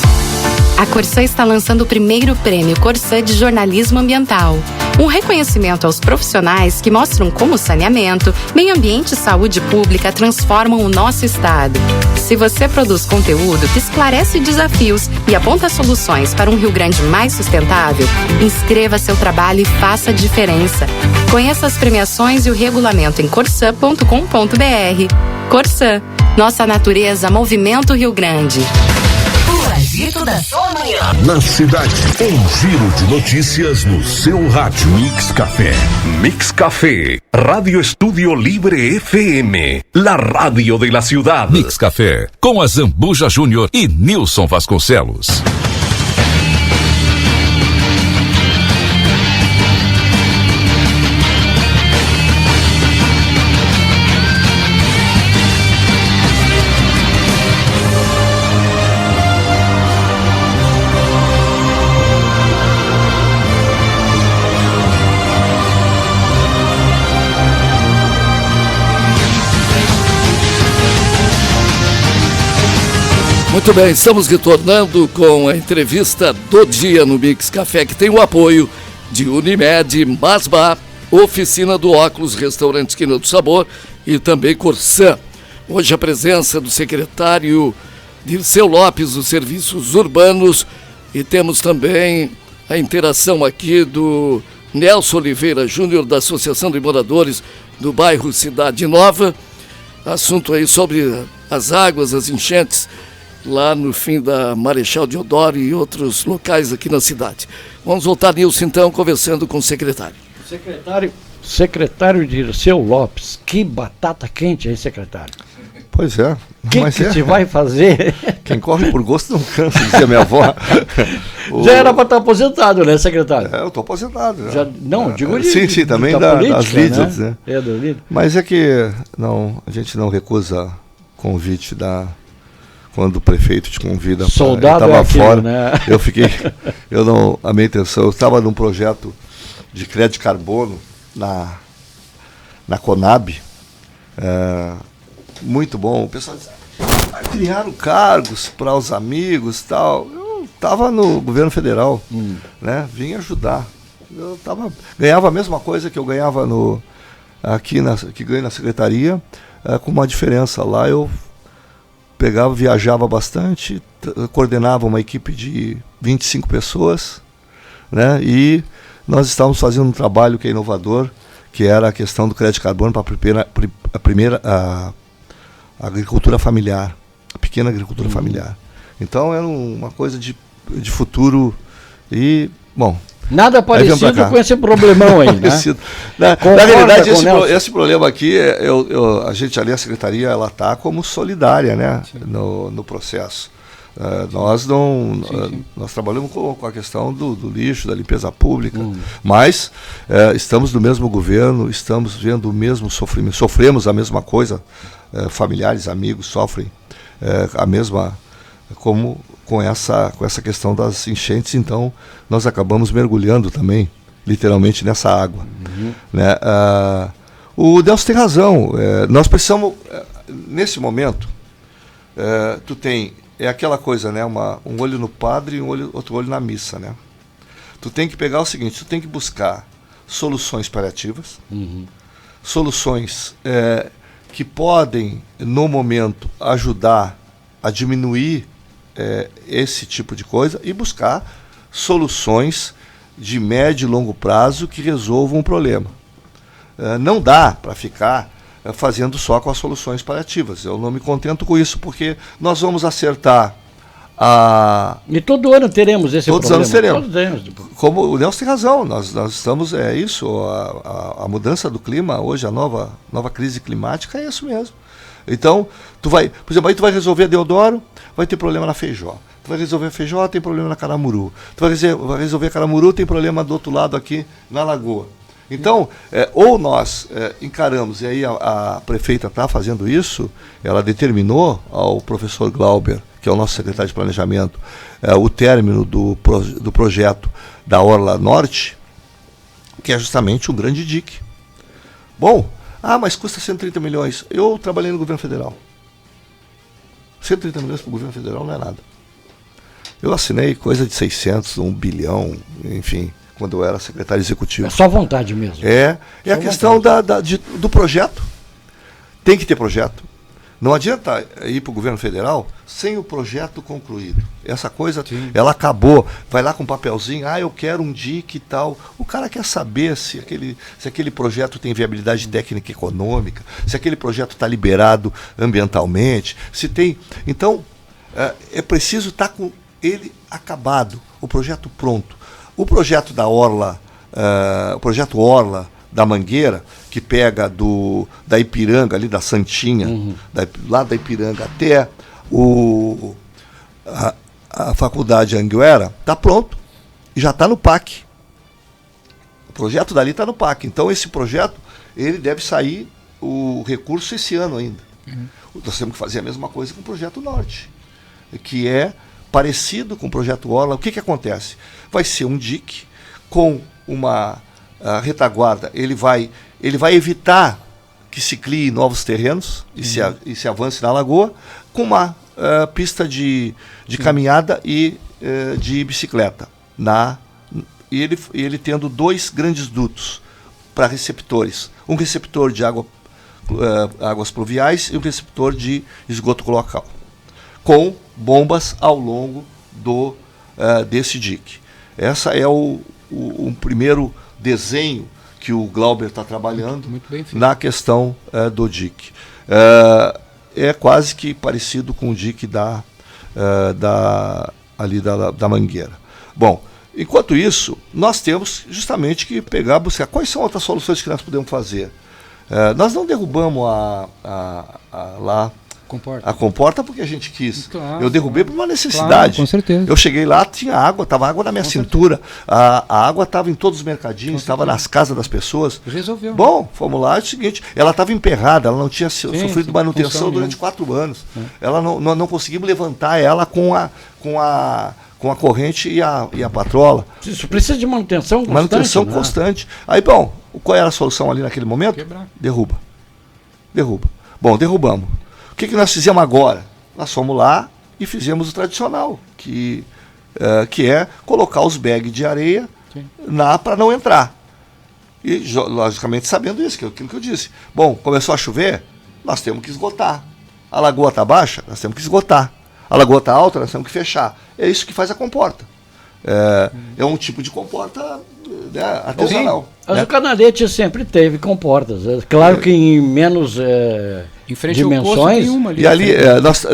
A Corsã está lançando o primeiro prêmio Corsã de Jornalismo Ambiental. Um reconhecimento aos profissionais que mostram como o saneamento, meio ambiente e saúde pública transformam o nosso estado. Se você produz conteúdo que esclarece desafios e aponta soluções para um Rio Grande mais sustentável, inscreva seu trabalho e faça a diferença. Conheça as premiações e o regulamento em corsã.com.br. Corsã, nossa natureza, movimento Rio Grande. O agito da sua manhã. Na cidade, um giro de notícias no seu rádio. Mix Café. Mix Café. Radio Estúdio Libre FM. La radio de la ciudad. Mix Café, com a Zambuja Júnior e Nilson Vasconcelos. Muito bem, estamos retornando com a entrevista do dia no Mix Café, que tem o apoio de Unimed, Masbá, Oficina do Óculos, Restaurante Esquina do Sabor e também Corsã. Hoje a presença do secretário Dirceu Lopes dos Serviços Urbanos e temos também a interação aqui do Nelson Oliveira Júnior, da Associação de Moradores do bairro Cidade Nova. Assunto aí sobre as águas, as enchentes lá no fim da Marechal Deodoro e outros locais aqui na cidade. Vamos voltar, Nilson, então, conversando com o secretário. Secretário Dirceu Lopes, que batata quente, hein, secretário? Pois é. O que se vai fazer? Quem corre por gosto não cansa, dizia minha avó. Já era para estar aposentado, né, secretário? Eu estou aposentado. Já, não, digo sim, também das líderes, né? É, do líder. Mas é que a gente não recusa convite quando o prefeito te convida. Soldado eu estava fora, né? A minha intenção, eu estava num projeto de crédito de carbono na Conab, muito bom. O pessoal disse, criaram cargos para os amigos e tal. Eu estava no governo federal, né? Vim ajudar. Eu ganhava a mesma coisa que eu ganhava que ganho na secretaria, com uma diferença. Lá eu viajava bastante, coordenava uma equipe de 25 pessoas, né? E nós estávamos fazendo um trabalho que é inovador, que era a questão do crédito de carbono para a agricultura familiar, a pequena agricultura familiar. Então era uma coisa de futuro e, bom... Nada parecido com esse problemão aí, né? Na realidade, esse problema aqui, a gente ali, a secretaria, ela está como solidária, né, no processo. Nós trabalhamos com a questão do lixo, da limpeza pública, mas estamos no mesmo governo, estamos vendo o mesmo sofrimento, sofremos a mesma coisa, familiares, amigos sofrem a mesma, como com essa questão das enchentes. Então nós acabamos mergulhando também, literalmente, nessa água. Né? O Delcio tem razão, nós precisamos, nesse momento, tu tem... É aquela coisa, né? Um olho no padre e outro olho na missa, né? Tu tem que pegar o seguinte, tu tem que buscar soluções paliativas, soluções que podem, no momento, ajudar a diminuir esse tipo de coisa e buscar soluções de médio e longo prazo que resolvam o problema. Não dá para ficar fazendo só com as soluções paliativas. Eu não me contento com isso, porque nós vamos acertar E todo ano teremos esse problema. Todos os anos teremos. Como o Nelson tem razão, nós estamos, a mudança do clima hoje, a nova crise climática é isso mesmo. Então, por exemplo, aí tu vai resolver a Deodoro, vai ter problema na Feijó. Tu vai resolver a Feijó, tem problema na Caramuru. Tu vai resolver a Caramuru, tem problema do outro lado aqui na Lagoa. Então, ou nós encaramos, e aí a prefeita está fazendo isso, ela determinou ao professor Glauber, que é o nosso secretário de planejamento, o término do projeto da Orla Norte, que é justamente um grande dique. Bom, mas custa 130 milhões. Eu trabalhei no governo federal. 130 milhões para o governo federal não é nada. Eu assinei coisa de 600, 1 bilhão, enfim, quando eu era secretário executivo. É só vontade mesmo. É a questão do projeto. Tem que ter projeto. Não adianta ir para o governo federal sem o projeto concluído. Essa coisa, ela acabou. Vai lá com um papelzinho, eu quero um dique e tal. O cara quer saber se aquele projeto tem viabilidade técnica e econômica, se aquele projeto está liberado ambientalmente, se tem... Então, é preciso estar com ele acabado, o projeto pronto. O projeto da Orla, o projeto Orla da Mangueira, que pega da Ipiranga, ali da Santinha, lá da Ipiranga até a faculdade Anguera, está pronto e já está no PAC. O projeto dali está no PAC. Então esse projeto, ele deve sair o recurso esse ano ainda. Nós temos que fazer a mesma coisa com o projeto Norte, que é parecido com o projeto Orla. O que acontece? Vai ser um dique com uma retaguarda. Ele vai evitar que se crie novos terrenos e se avance na lagoa, com uma pista de caminhada e de bicicleta. E ele tendo 2 grandes dutos para receptores. Um receptor de águas pluviais e um receptor de esgoto cloacal, com bombas ao longo desse dique. Essa é o primeiro desenho que o Glauber está trabalhando na questão do dique. É quase que parecido com o dique da ali da mangueira. Bom, enquanto isso, nós temos justamente que buscar quais são outras soluções que nós podemos fazer. Nós não derrubamos a comporta porque a gente quis. Claro, eu derrubei por uma necessidade. Claro, com certeza. Eu cheguei lá, tinha água, estava água na minha cintura. A água estava em todos os mercadinhos, estava nas casas das pessoas. Resolveu. Bom, fomos lá, é o seguinte, ela estava emperrada, ela não tinha sofrido manutenção durante 4 anos. Ela não conseguimos levantar ela com a corrente e a patrola. Isso precisa de manutenção constante. Manutenção constante. Aí, bom, qual era a solução ali naquele momento? Quebrar. Derruba. Bom, derrubamos. O que nós fizemos agora? Nós fomos lá e fizemos o tradicional, que é colocar os bags de areia para não entrar. E, logicamente, sabendo isso, que é aquilo que eu disse. Bom, começou a chover, nós temos que esgotar. A lagoa está baixa, nós temos que esgotar. A lagoa está alta, nós temos que fechar. É isso que faz a comporta. É um tipo de comporta, né, artesanal. Mas o Canalete sempre teve comportas. Claro que em menos em frente dimensões. Ao poço tem uma ali. E ali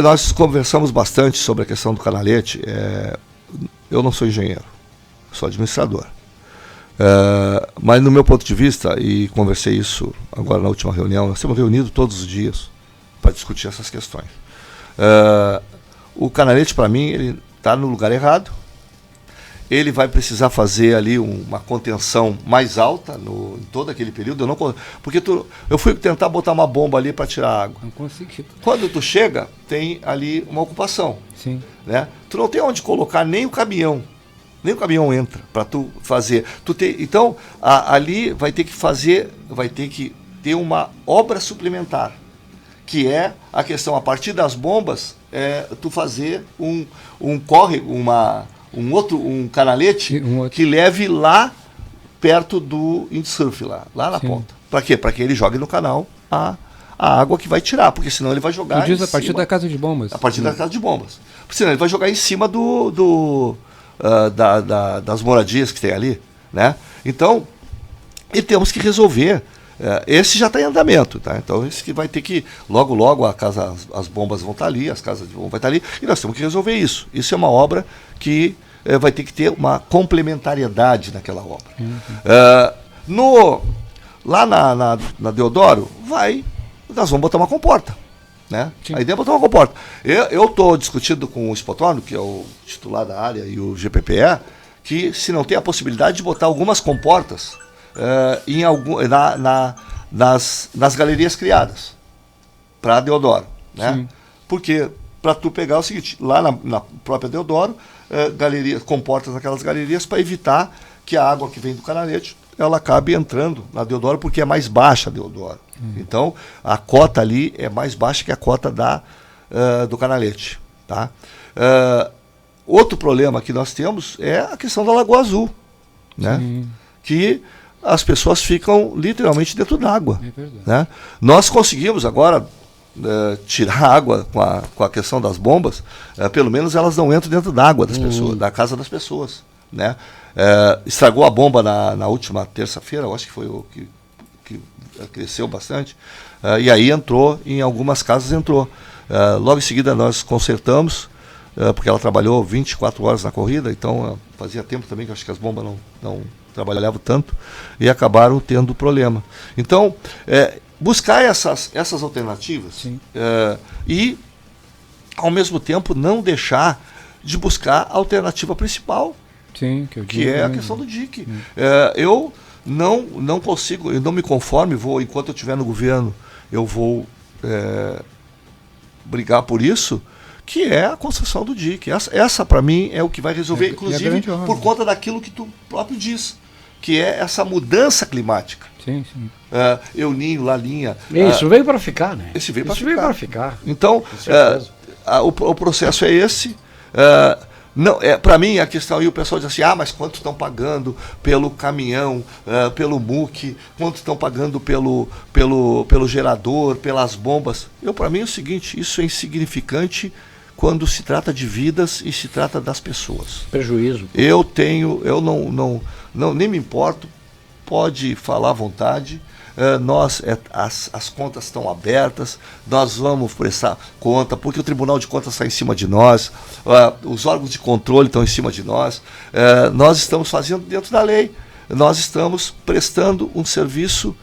nós conversamos bastante sobre a questão do Canalete. Eu não sou engenheiro, sou administrador. Mas no meu ponto de vista, e conversei isso agora na última reunião, nós temos reunido todos os dias para discutir essas questões. O Canalete, para mim, ele está no lugar errado. Ele vai precisar fazer ali uma contenção mais alta em todo aquele período. Porque eu fui tentar botar uma bomba ali para tirar água. Não consegui. Quando tu chega, tem ali uma ocupação. Sim. Né? Tu não tem onde colocar nem o caminhão. Nem o caminhão entra para tu fazer. Então, ali vai ter que ter uma obra suplementar, que é a questão, a partir das bombas, tu fazer um córrego, um canalete que leve lá perto do windsurf, lá na ponta. Para quê? Para que ele jogue no canal a água que vai tirar, porque senão ele vai jogar Tu diz a partir da casa de bombas. A partir da casa de bombas. Porque senão ele vai jogar em cima das moradias que tem ali, né? Então, e temos que resolver. Esse já está em andamento, tá? Então esse que vai ter que, logo as bombas vão estar ali, as casas de bomba vão estar ali, e nós temos que resolver isso. Isso é uma obra que vai ter que ter uma complementariedade naquela obra. Lá na Deodoro, nós vamos botar uma comporta. Né? A ideia é botar uma comporta. Eu estou discutindo com o Spotônio, que é o titular da área, e o GPPE, que se não tem a possibilidade de botar algumas comportas nas galerias criadas para Deodoro, né? Porque para tu pegar o seguinte, lá na própria Deodoro, comportas naquelas galerias para evitar que a água que vem do Canalete ela acabe entrando na Deodoro, porque é mais baixa a Deodoro. Então a cota ali é mais baixa que a cota do Canalete, tá? Outro problema que nós temos é a questão da Lagoa Azul, né? Que as pessoas ficam literalmente dentro d'água. Né? Nós conseguimos agora tirar a água com a questão das bombas, pelo menos elas não entram dentro d'água das pessoas, da casa das pessoas. Né? Estragou a bomba na última terça-feira, eu acho que foi o que cresceu bastante, e aí em algumas casas entrou. Logo em seguida nós consertamos, porque ela trabalhou 24 horas na corrida, então fazia tempo também que eu acho que as bombas não trabalhavam tanto, e acabaram tendo problema. Então, buscar essas alternativas e, ao mesmo tempo, não deixar de buscar a alternativa principal, que é a questão do dique. Eu não consigo, eu não me conformo, enquanto eu estiver no governo, eu vou brigar por isso, que é a construção do dique. Essa para mim, é o que vai resolver, inclusive, por conta daquilo que tu próprio diz, que é essa mudança climática. Euninho, Lalinha. Isso veio para ficar, né? Isso veio para ficar. Então, o processo é esse. Para mim, a questão, e o pessoal diz assim, mas quanto estão pagando pelo caminhão, pelo muque, quanto estão pagando pelo gerador, pelas bombas. Para mim é o seguinte, isso é insignificante quando se trata de vidas e se trata das pessoas. Prejuízo. Eu nem me importo, pode falar à vontade. as contas estão abertas, nós vamos prestar conta, porque o Tribunal de Contas está em cima de nós, os órgãos de controle estão em cima de nós, nós estamos fazendo dentro da lei, nós estamos prestando um serviço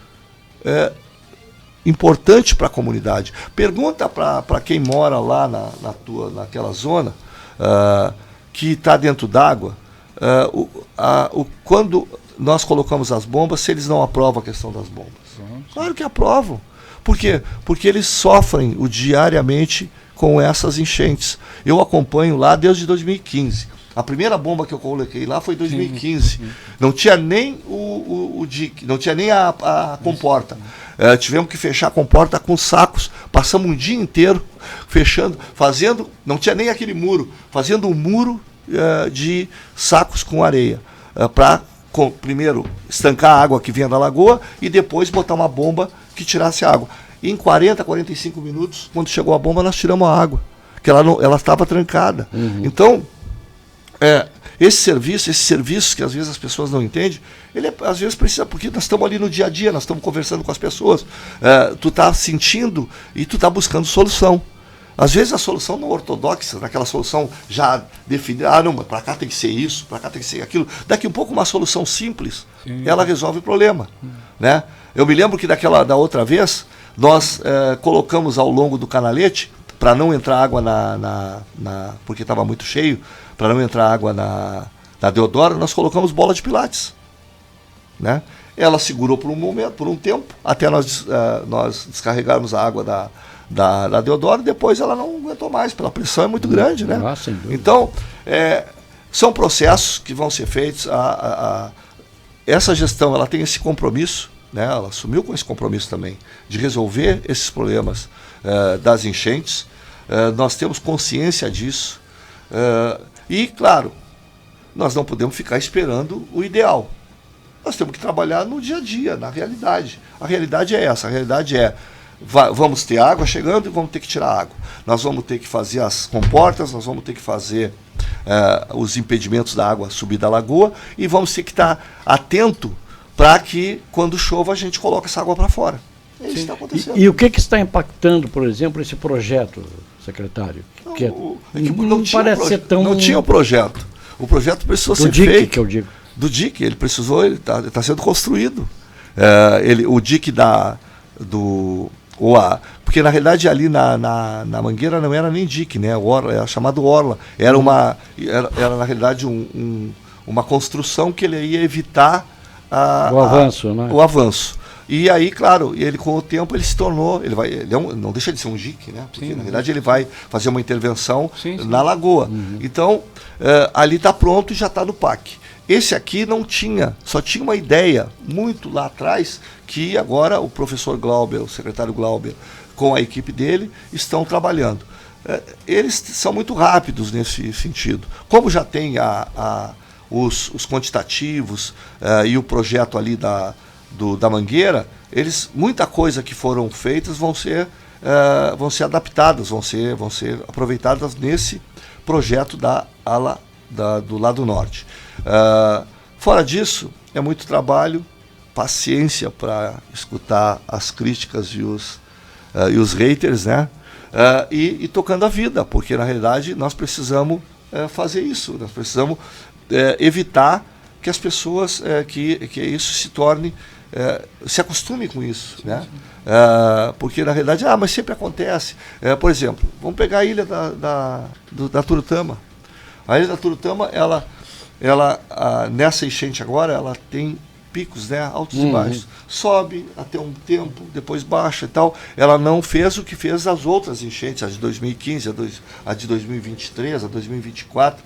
importante para a comunidade. Pergunta para quem mora lá naquela zona, que está dentro d'água, quando nós colocamos as bombas, se eles não aprovam a questão das bombas. Claro que aprovam. Por quê? Porque eles sofrem diariamente com essas enchentes. Eu acompanho lá desde 2015. A primeira bomba que eu coloquei lá foi em 2015. Não tinha nem o dique, não tinha nem a comporta. Tivemos que fechar a comporta com sacos. Passamos um dia inteiro fechando, não tinha nem aquele muro, fazendo um muro de sacos com areia. Para primeiro estancar a água que vinha da lagoa e depois botar uma bomba que tirasse a água. E em 40, 45 minutos, quando chegou a bomba, nós tiramos a água, que ela estava trancada. Então, esses serviços que às vezes as pessoas não entendem, às vezes precisa, porque nós estamos ali no dia a dia, nós estamos conversando com as pessoas, tu está sentindo e tu está buscando solução. Às vezes a solução não ortodoxa, daquela solução já definida, não, mas para cá tem que ser isso, para cá tem que ser aquilo. Daqui um pouco uma solução simples, ela resolve o problema. Né? Eu me lembro que da outra vez, nós colocamos ao longo do canalete, para não entrar água porque estava muito cheio, para não entrar água na Deodoro, nós colocamos bola de pilates. Né? Ela segurou por um tempo, até nós descarregarmos a água da Deodoro, depois ela não aguentou mais, pela pressão é muito grande, né? Então, são processos que vão ser feitos. Essa gestão, ela tem esse compromisso, né? Ela assumiu com esse compromisso também, de resolver esses problemas das enchentes. Nós temos consciência disso. E, claro, nós não podemos ficar esperando o ideal. Nós temos que trabalhar no dia a dia, na realidade. A realidade é essa, a realidade é vamos ter água chegando e vamos ter que tirar água. Nós vamos ter que fazer as comportas, nós vamos ter que fazer os impedimentos da água subir da lagoa e vamos ter que estar atento para que, quando chova, a gente coloque essa água para fora. É isso que está acontecendo. E o que está impactando, por exemplo, esse projeto, secretário? Não tinha o projeto. O projeto precisou ser feito. Que eu digo. Do dique, ele está sendo construído. O dique porque na realidade ali na Mangueira não era nem dique, né? Era chamado orla. Era na realidade uma construção que ele ia evitar o avanço. E aí, claro, ele com o tempo ele se tornou, não deixa de ser um dique, né? Porque na verdade ele vai fazer uma intervenção na lagoa. Então, ali está pronto e já está no PAC. Esse aqui não tinha, só tinha uma ideia muito lá atrás, que agora o professor Glauber, o secretário Glauber, com a equipe dele, estão trabalhando. Eles são muito rápidos nesse sentido. Como já tem os quantitativos e o projeto ali da Mangueira, muita coisa que foram feitas vão ser adaptadas, vão ser aproveitadas nesse projeto do lado norte. Fora disso, é muito trabalho, paciência para escutar as críticas e os haters, né? E tocando a vida, porque na realidade nós precisamos fazer isso, nós precisamos evitar que as pessoas, que isso se torne, se acostume com isso, né? Porque na realidade, mas sempre acontece. Por exemplo, vamos pegar a ilha da Turutama. A ilha da Turutama, ela nessa enchente agora, ela tem picos, né, altos e baixos. Sobe até um tempo, depois baixa e tal. Ela não fez o que fez as outras enchentes, a de 2015, a de 2023, a 2024,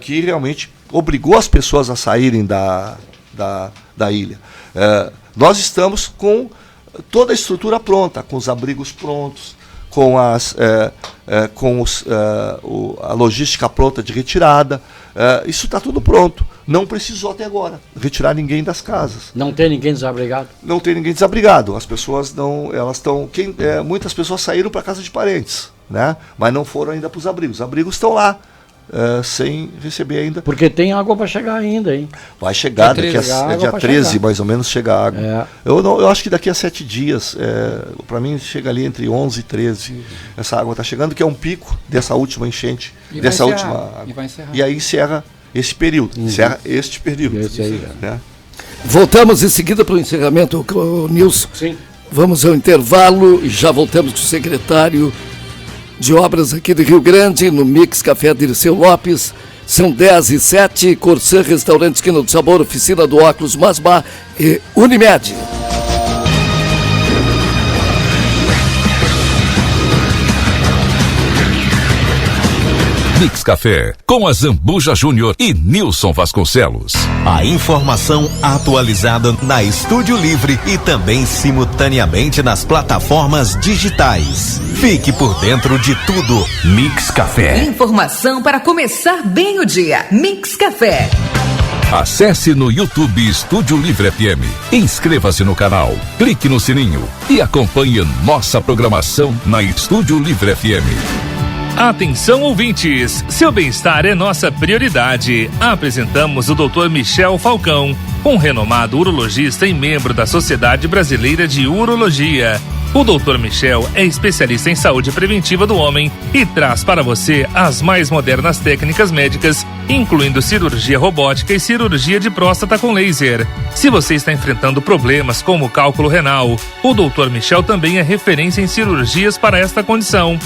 que realmente obrigou as pessoas a saírem da ilha. Nós estamos com toda a estrutura pronta, com os abrigos prontos, com a logística pronta de retirada. Isso está tudo pronto. Não precisou até agora retirar ninguém das casas. Não tem ninguém desabrigado? Não tem ninguém desabrigado. As pessoas não, elas estão, muitas pessoas saíram para casa de parentes, né? Mas não foram ainda para os abrigos. Os abrigos estão lá, sem receber ainda. Porque tem água para chegar ainda, hein? Vai chegar, dia 13 mais ou menos chega a água. Eu acho que daqui a 7 dias, para mim chega ali entre 11 e 13, essa água está chegando, que é um pico dessa última enchente, dessa última água. E aí encerra esse período, encerra este período. Né? Voltamos em seguida para o encerramento, Nilson. Sim. Vamos ao intervalo e já voltamos com o secretário de obras aqui do Rio Grande, no Mix Café Dirceu Lopes. São 10h07, Corsã Restaurante Esquina do Sabor, Oficina do Óculos Masbá e Unimed. Mix Café, com a Zambuja Júnior e Nilson Vasconcelos. A informação atualizada na Estúdio Livre e também simultaneamente nas plataformas digitais. Fique por dentro de tudo. Mix Café. Informação para começar bem o dia. Mix Café. Acesse no YouTube Estúdio Livre FM. Inscreva-se no canal, clique no sininho e acompanhe nossa programação na Estúdio Livre FM. Atenção, ouvintes, seu bem-estar é nossa prioridade. Apresentamos o Dr. Michel Falcão, um renomado urologista e membro da Sociedade Brasileira de Urologia. O Dr. Michel é especialista em saúde preventiva do homem e traz para você as mais modernas técnicas médicas, incluindo cirurgia robótica e cirurgia de próstata com laser. Se você está enfrentando problemas como cálculo renal, o Dr. Michel também é referência em cirurgias para esta condição.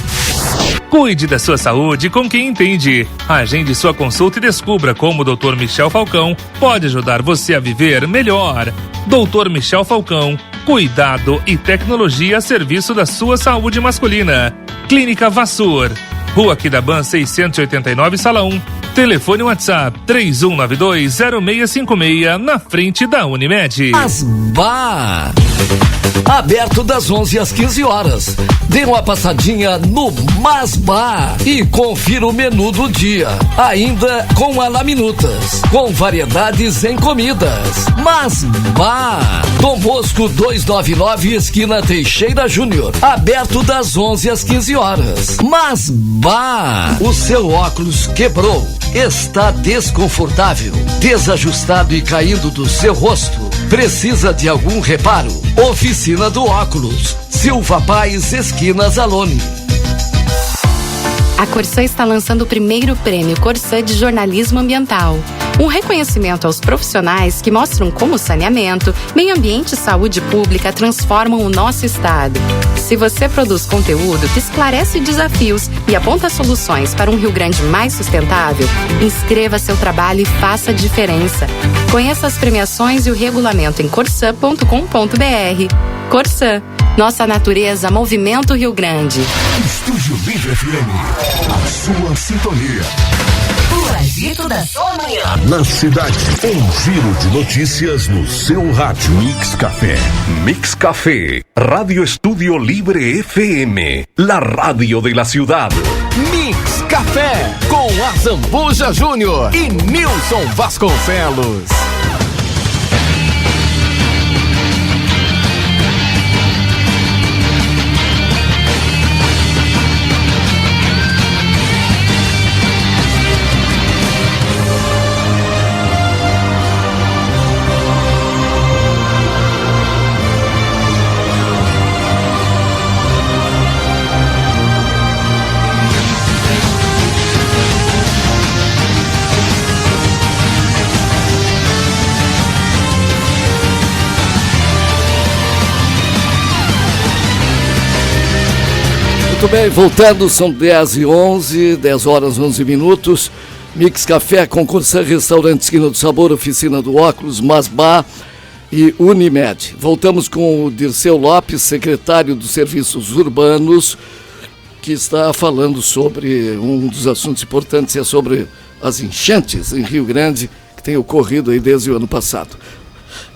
Cuide da sua saúde com quem entende. Agende sua consulta e descubra como o Dr. Michel Falcão pode ajudar você a viver melhor. Dr. Michel Falcão, cuidado e tecnologia a serviço da sua saúde masculina. Clínica Vassur, Rua Quidaban 689, Sala 1. Telefone WhatsApp 31920656, na frente da Unimed. Masbá, aberto das 11 às 15 horas. Dê uma passadinha no Masbá e confira o menu do dia. Ainda com alaminutas, com variedades em comidas. Masbá, Dom Bosco 299, esquina Teixeira Júnior. Aberto das 11 às 15 horas. Masbá, o seu óculos quebrou, está desconfortável, desajustado e caindo do seu rosto? Precisa de algum reparo? Oficina do Óculos, Silva Paz, esquina Zalone. A Corsã está lançando o primeiro prêmio Corsã de Jornalismo Ambiental. Um reconhecimento aos profissionais que mostram como saneamento, meio ambiente e saúde pública transformam o nosso estado. Se você produz conteúdo que esclarece desafios e aponta soluções para um Rio Grande mais sustentável, inscreva seu trabalho e faça a diferença. Conheça as premiações e o regulamento em corsã.com.br. Corsã, nossa natureza, movimento Rio Grande. Estúdio Livre FM, a sua sintonia. O agito da sua manhã. Na cidade, um giro de notícias no seu rádio. Mix Café. Mix Café, Radio Estúdio Libre FM, la radio de la ciudad. Mix Café com a Zambuja Júnior e Nilson Vasconcelos. Muito bem, voltando, são 10h11, 10 horas 11 minutos. Mix Café, Corsã Restaurante Esquina do Sabor, Oficina do Óculos, Masbá e Unimed. Voltamos com o Dirceu Lopes, secretário dos Serviços Urbanos, que está falando sobre um dos assuntos importantes, é sobre as enchentes em Rio Grande, que tem ocorrido aí desde o ano passado.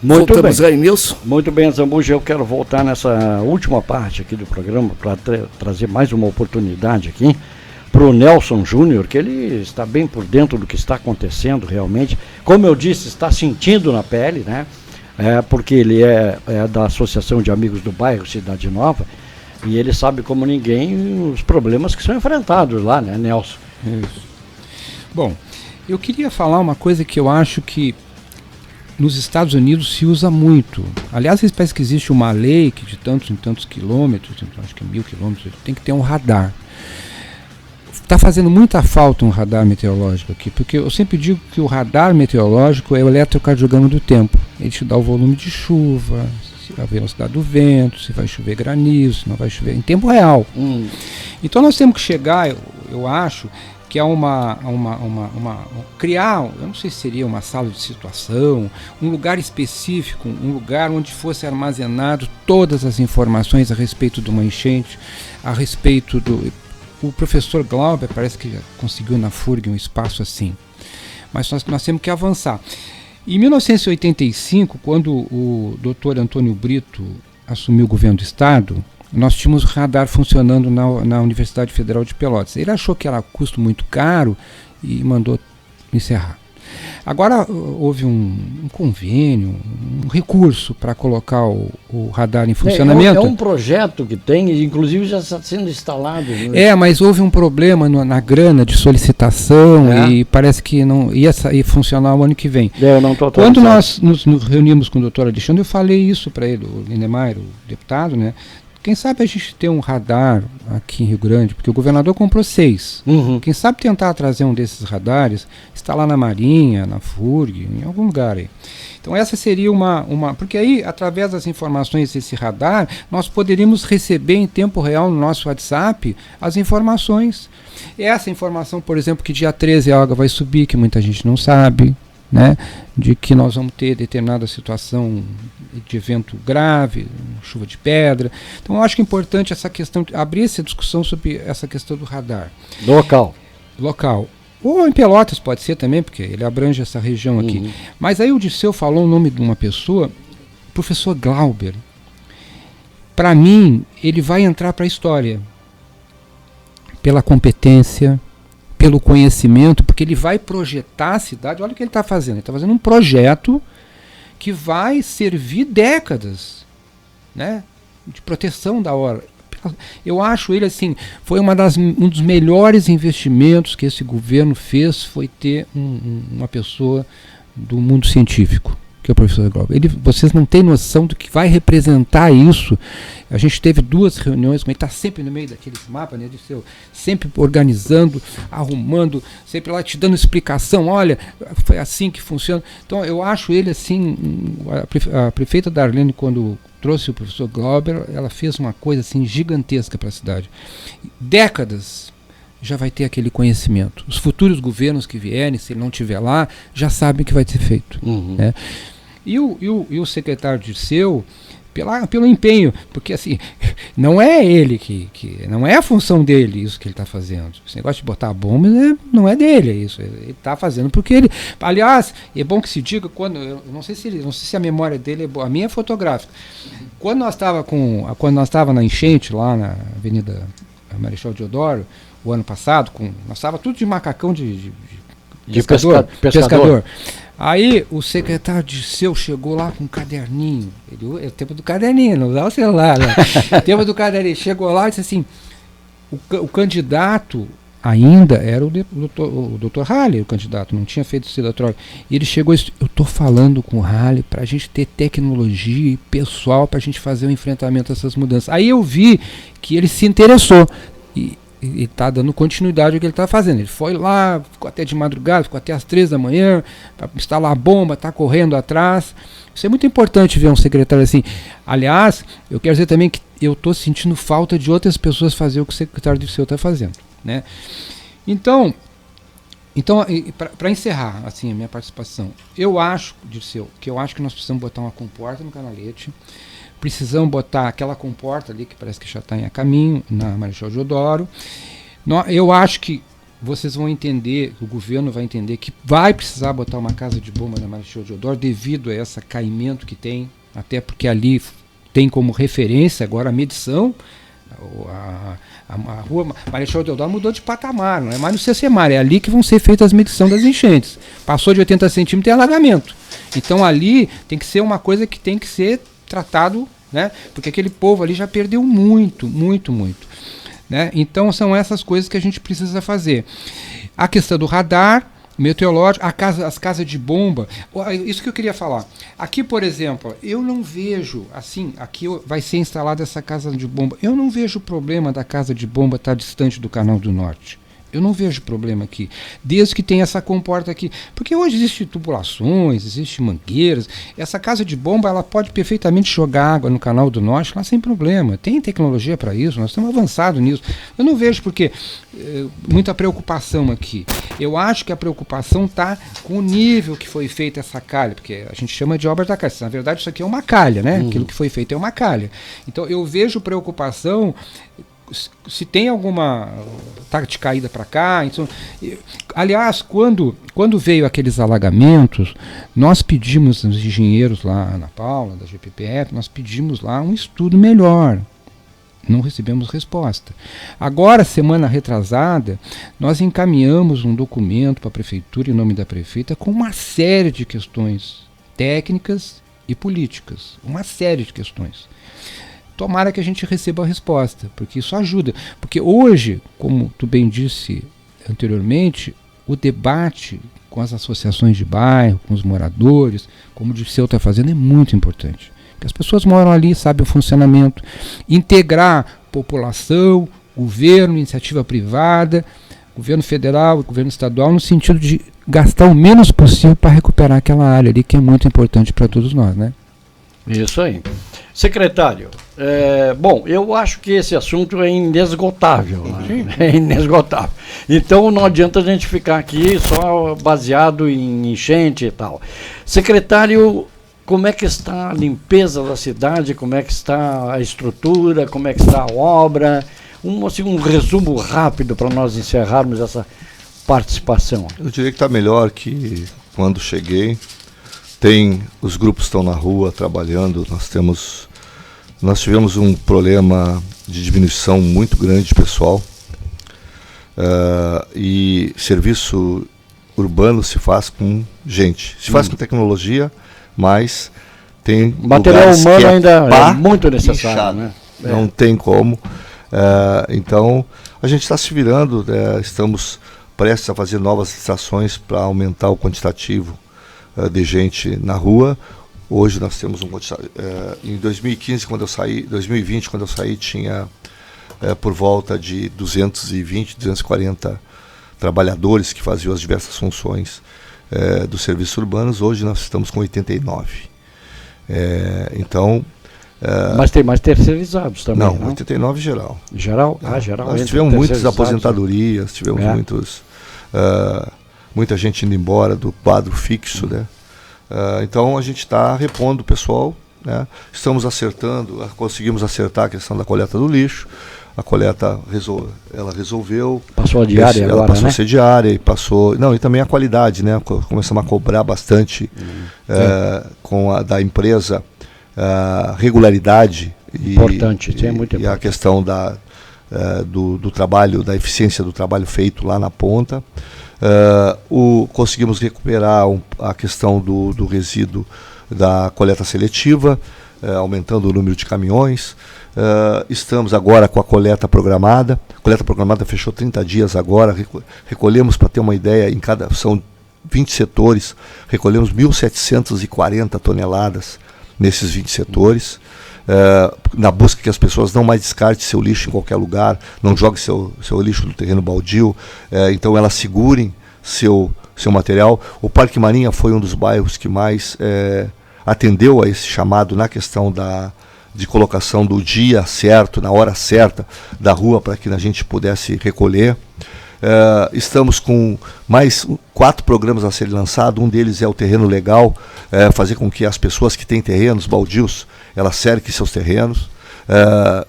Voltamos aí, Nilson. Muito bem, Zambuja, eu quero voltar nessa última parte aqui do programa para trazer mais uma oportunidade aqui para o Nelson Júnior, que ele está bem por dentro do que está acontecendo realmente. Como eu disse, está sentindo na pele, né? Porque ele é da Associação de Amigos do Bairro Cidade Nova e ele sabe como ninguém os problemas que são enfrentados lá, né, Nelson? Isso. Bom, eu queria falar uma coisa que eu acho que nos Estados Unidos se usa muito. Aliás, parece que existe uma lei que de tantos em tantos quilômetros, acho que 1000 quilômetros, tem que ter um radar. Está fazendo muita falta um radar meteorológico aqui, porque eu sempre digo que o radar meteorológico é o eletrocardiograma do tempo. Ele te dá o volume de chuva, a velocidade do vento, se vai chover granizo, se não vai chover, em tempo real. Então nós temos que chegar, eu acho, que é criar, eu não sei se seria uma sala de situação, um lugar específico, um lugar onde fosse armazenado todas as informações a respeito de uma enchente, a respeito do... O professor Glauber parece que já conseguiu na FURG um espaço assim. Mas nós temos que avançar. Em 1985, quando o Dr. Antônio Brito assumiu o governo do Estado, nós tínhamos radar funcionando na Universidade Federal de Pelotas. Ele achou que era custo muito caro e mandou encerrar. Agora houve um convênio, um recurso para colocar o radar em funcionamento. É um projeto que tem, inclusive já está sendo instalado. Né? Mas houve um problema na grana de solicitação e parece que não ia funcionar o ano que vem. Eu não tô Quando nós nos reunimos com o doutor Alexandre, eu falei isso para ele, o Lindemeyer, o deputado, né? Quem sabe a gente ter um radar aqui em Rio Grande, porque o governador comprou 6. Quem sabe tentar trazer um desses radares, instalar na Marinha, na FURG, em algum lugar aí. Então essa seria porque aí, através das informações desse radar, nós poderíamos receber em tempo real no nosso WhatsApp as informações. Essa informação, por exemplo, que dia 13 a água vai subir, que muita gente não sabe, né? De que nós vamos ter determinada situação de evento grave, chuva de pedra. Então eu acho que é importante essa questão, abrir essa discussão sobre essa questão do radar. Local. Ou em Pelotas pode ser também, porque ele abrange essa região aqui. Mas aí o Dirceu falou o nome de uma pessoa, professor Glauber. Para mim, ele vai entrar para a história. Pela competência, pelo conhecimento, porque ele vai projetar a cidade. Olha o que ele está fazendo. Ele está fazendo um projeto que vai servir décadas, né, de proteção da hora. Eu acho ele assim, foi um dos melhores investimentos que esse governo fez, foi ter uma pessoa do mundo científico, que é o professor Glauber. Vocês não têm noção do que vai representar isso. A gente teve 2 reuniões, mas ele está sempre no meio daqueles mapas, né, sempre organizando, arrumando, sempre lá te dando explicação, olha, foi assim que funciona. Então eu acho ele assim, a prefeita Darlene, quando trouxe o professor Glauber, ela fez uma coisa assim gigantesca para a cidade. Décadas já vai ter aquele conhecimento. Os futuros governos que vierem, se ele não estiver lá, já sabem que vai ser feito. Né? E o secretário Dirceu, pelo empenho, porque assim, não é ele que não é a função dele isso que ele está fazendo. Esse negócio de botar a bomba não é dele, é isso. Ele está fazendo porque ele. Aliás, é bom que se diga quando. Eu não sei se a memória dele é boa. A minha é fotográfica. Quando nós estava na enchente lá na Avenida Marechal Deodoro, o ano passado, nós estava tudo de macacão de pescador. Aí o secretário Dirceu chegou lá com um caderninho. É o tempo do caderninho, não usava o celular. Né? Tempo do caderninho. Chegou lá e disse assim: o candidato ainda era o doutor Halley, o candidato, não tinha feito Sedatrol. E ele chegou e disse: eu estou falando com o Halley para a gente ter tecnologia e pessoal para a gente fazer o enfrentamento dessas mudanças. Aí eu vi que ele se interessou. E está dando continuidade ao que ele está fazendo. Ele foi lá, ficou até de madrugada, ficou até às 3 da manhã, para instalar a bomba, está correndo atrás. Isso é muito importante ver um secretário assim. Aliás, eu quero dizer também que eu estou sentindo falta de outras pessoas fazer o que o secretário Dirceu está fazendo. Né? Então para encerrar assim, a minha participação, eu acho, Dirceu, que nós precisamos botar uma comporta no Canalete. Precisamos botar aquela comporta ali, que parece que já está a caminho, na Marechal Deodoro. Eu acho que vocês vão entender, o governo vai entender que vai precisar botar uma casa de bomba na Marechal Deodoro devido a esse caimento que tem, até porque ali tem como referência agora a medição. A rua Marechal Deodoro mudou de patamar, não é mais no CCMAR, é ali que vão ser feitas as medições das enchentes. Passou de 80 centímetros, tem alagamento. Então ali tem que ser uma coisa que tem que ser tratado, né? Porque aquele povo ali já perdeu muito. né? Então são essas coisas que a gente precisa fazer. A questão do radar meteorológico, as casas de bomba, isso que eu queria falar. Aqui, por exemplo, eu não vejo, assim, aqui vai ser instalada essa casa de bomba, eu não vejo problema da casa de bomba estar distante do Canal do Norte. Eu não vejo problema aqui, desde que tenha essa comporta aqui. Porque hoje existem tubulações, existem mangueiras. Essa casa de bomba, ela pode perfeitamente jogar água no Canal do Norte lá sem problema. Tem tecnologia para isso, nós estamos avançados nisso. Eu não vejo porque muita preocupação aqui. Eu acho que a preocupação está com o nível que foi feita essa calha, porque a gente chama de obra da calha. Na verdade, isso aqui é uma calha, né? Aquilo que foi feito é uma calha. Então, eu vejo preocupação se tem alguma de caída para cá. Então, aliás, quando veio aqueles alagamentos, nós pedimos aos engenheiros lá, Ana Paula, da GPPF, nós pedimos lá um estudo melhor. Não recebemos resposta. Agora, semana retrasada, nós encaminhamos um documento para a prefeitura, em nome da prefeita, com uma série de questões técnicas e políticas. Uma série de questões. Tomara que a gente receba a resposta, porque isso ajuda. Porque hoje, como tu bem disse anteriormente, o debate com as associações de bairro, com os moradores, como o Dirceu está fazendo, é muito importante. Porque as pessoas moram ali, sabem o funcionamento. Integrar população, governo, iniciativa privada, governo federal, governo estadual, no sentido de gastar o menos possível para recuperar aquela área ali, que é muito importante para todos nós, né? Isso aí. Secretário, bom, eu acho que esse assunto é inesgotável, né? É inesgotável. Então não adianta a gente ficar aqui só baseado em enchente e tal. Secretário, como é que está a limpeza da cidade, como é que está a estrutura, como é que está a obra? Um resumo rápido para nós encerrarmos essa participação. Eu diria que está melhor que quando cheguei. Os grupos estão na rua trabalhando, nós tivemos um problema de diminuição muito grande de pessoal, e serviço urbano se faz com gente, se faz com tecnologia, mas tem material humano ainda é muito necessário, né? Não tem como. Então a gente está se virando, estamos prestes a fazer novas estações para aumentar o quantitativo de gente na rua. Hoje nós temos em 2015, 2020, quando eu saí, tinha por volta de 220, 240 trabalhadores que faziam as diversas funções dos serviços urbanos. Hoje nós estamos com 89. Então... mas tem mais terceirizados também, não? 89 geral. Geral? Geral. Nós tivemos muitas aposentadorias, tivemos muita gente indo embora do quadro fixo, né? Então a gente está repondo o pessoal, né? Estamos conseguimos acertar a questão da coleta do lixo. A coleta ela resolveu. Passou a diária agora, ela passou, né? A ser diária e passou. Não, e também a qualidade, né? Começamos a cobrar bastante da empresa regularidade. Importante, isso é muito importante. E a questão do trabalho, da eficiência do trabalho feito lá na ponta. Conseguimos recuperar a questão do resíduo da coleta seletiva, aumentando o número de caminhões. Estamos agora com a coleta programada. A coleta programada fechou 30 dias agora. Recolhemos, para ter uma ideia, são 20 setores, recolhemos 1.740 toneladas nesses 20 setores. Na busca que as pessoas não mais descartem seu lixo em qualquer lugar, não joguem seu lixo no terreno baldio, então elas segurem seu material. O Parque Marinha foi um dos bairros que mais atendeu a esse chamado na questão de colocação do dia certo, na hora certa da rua, para que a gente pudesse recolher. Estamos com mais 4 programas a serem lançados. Um deles é o terreno legal, fazer com que as pessoas que têm terrenos baldios, elas cerquem seus terrenos,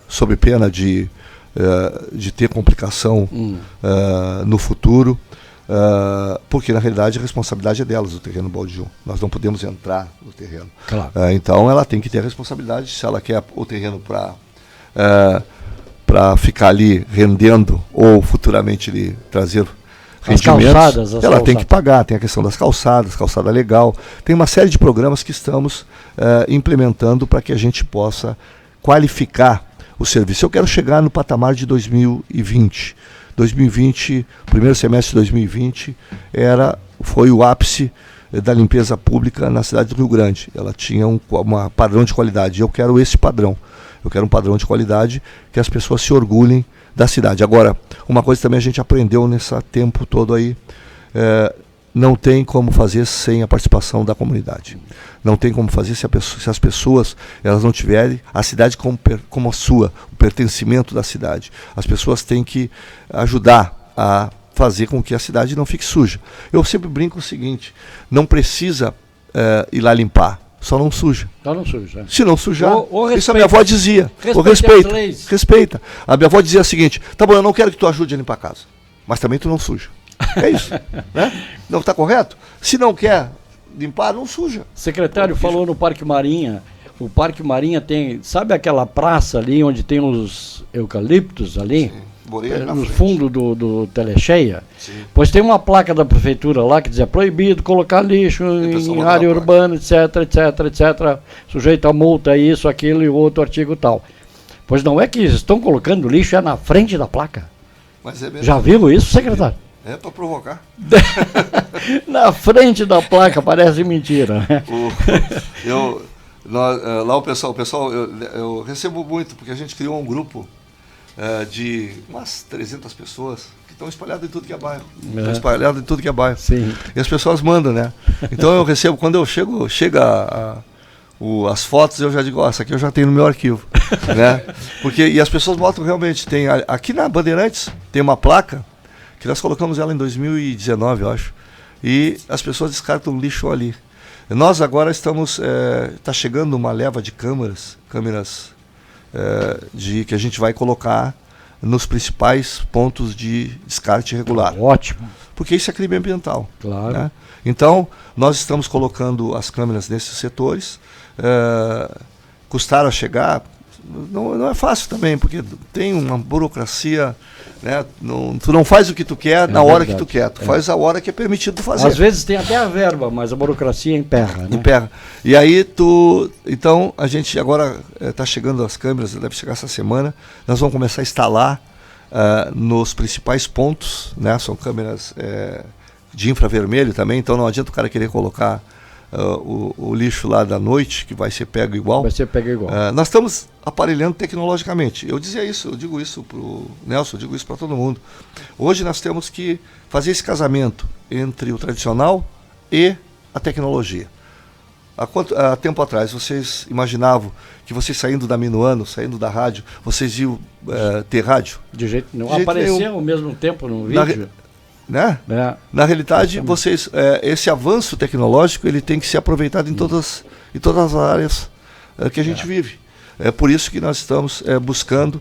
sob pena de ter complicação no futuro, porque na realidade a responsabilidade é delas, o terreno baldio. Nós não podemos entrar no terreno. Claro. Então ela tem que ter a responsabilidade, se ela quer o terreno para ficar ali rendendo ou futuramente lhe trazer rendimentos, ela tem que pagar. Tem a questão das calçada legal. Tem uma série de programas que estamos implementando para que a gente possa qualificar o serviço. Eu quero chegar no patamar de 2020. 2020, primeiro semestre de 2020, foi o ápice da limpeza pública na cidade do Rio Grande. Ela tinha um padrão de qualidade. Eu quero esse padrão. Eu quero um padrão de qualidade que as pessoas se orgulhem da cidade. Agora, uma coisa também a gente aprendeu nesse tempo todo aí, não tem como fazer sem a participação da comunidade. Não tem como fazer se as pessoas elas não tiverem a cidade como a sua, o pertencimento da cidade. As pessoas têm que ajudar a fazer com que a cidade não fique suja. Eu sempre brinco o seguinte, não precisa ir lá limpar, só não suja. Só não suja. Se não sujar, isso a minha respeita. avó dizia. Respeita. A minha avó dizia o seguinte, tá bom, eu não quero que tu ajude a limpar a casa, mas também tu não suja. É isso, né? Não está correto? Se não quer limpar, não suja. O secretário falou no Parque Marinha. O Parque Marinha tem, sabe aquela praça ali onde tem os eucaliptos ali? No fundo do Telecheia? Sim. Pois tem uma placa da prefeitura lá que diz: é proibido colocar lixo em área urbana, etc, sujeito a multa, isso, aquilo e outro artigo tal. Pois não é que estão colocando lixo na frente da placa. Mas é mesmo. Já viu isso, secretário? É para provocar. Na frente da placa, parece mentira. Lá o pessoal eu recebo muito, porque a gente criou um grupo de umas 300 pessoas que estão espalhadas em tudo que é bairro. Sim. E as pessoas mandam, né? Então eu recebo, quando eu chega as fotos, eu já digo, essa aqui eu já tenho no meu arquivo. Né? E as pessoas botam realmente, aqui na Bandeirantes tem uma placa, que nós colocamos ela em 2019, eu acho, e as pessoas descartam lixo ali. Nós agora está chegando uma leva de câmeras que a gente vai colocar nos principais pontos de descarte irregular. Ótimo. Porque isso é crime ambiental. Claro. Né? Então, nós estamos colocando as câmeras nesses setores, custaram a chegar, não é fácil também, porque tem uma burocracia, né? Tu não faz o que tu quer na hora que tu quer, tu faz a hora que é permitido tu fazer. Às vezes tem até a verba, mas a burocracia emperra. Né? Emperra. E aí então a gente agora está chegando as câmeras, deve chegar essa semana, nós vamos começar a instalar nos principais pontos, né? São câmeras de infravermelho também, então não adianta o cara querer colocar o lixo lá da noite, que vai ser pego igual. Vai ser pego igual. Nós estamos aparelhando tecnologicamente. Eu digo isso para o Nelson, eu digo isso para todo mundo. Hoje nós temos que fazer esse casamento entre o tradicional e a tecnologia. Há tempo atrás, vocês imaginavam que vocês saindo da Minuano, saindo da rádio, vocês iam ter rádio? De jeito nenhum. Apareceu ao mesmo tempo no vídeo. Né? Na realidade, esse avanço tecnológico ele tem que ser aproveitado em todas as áreas que a gente vive. É por isso que nós estamos buscando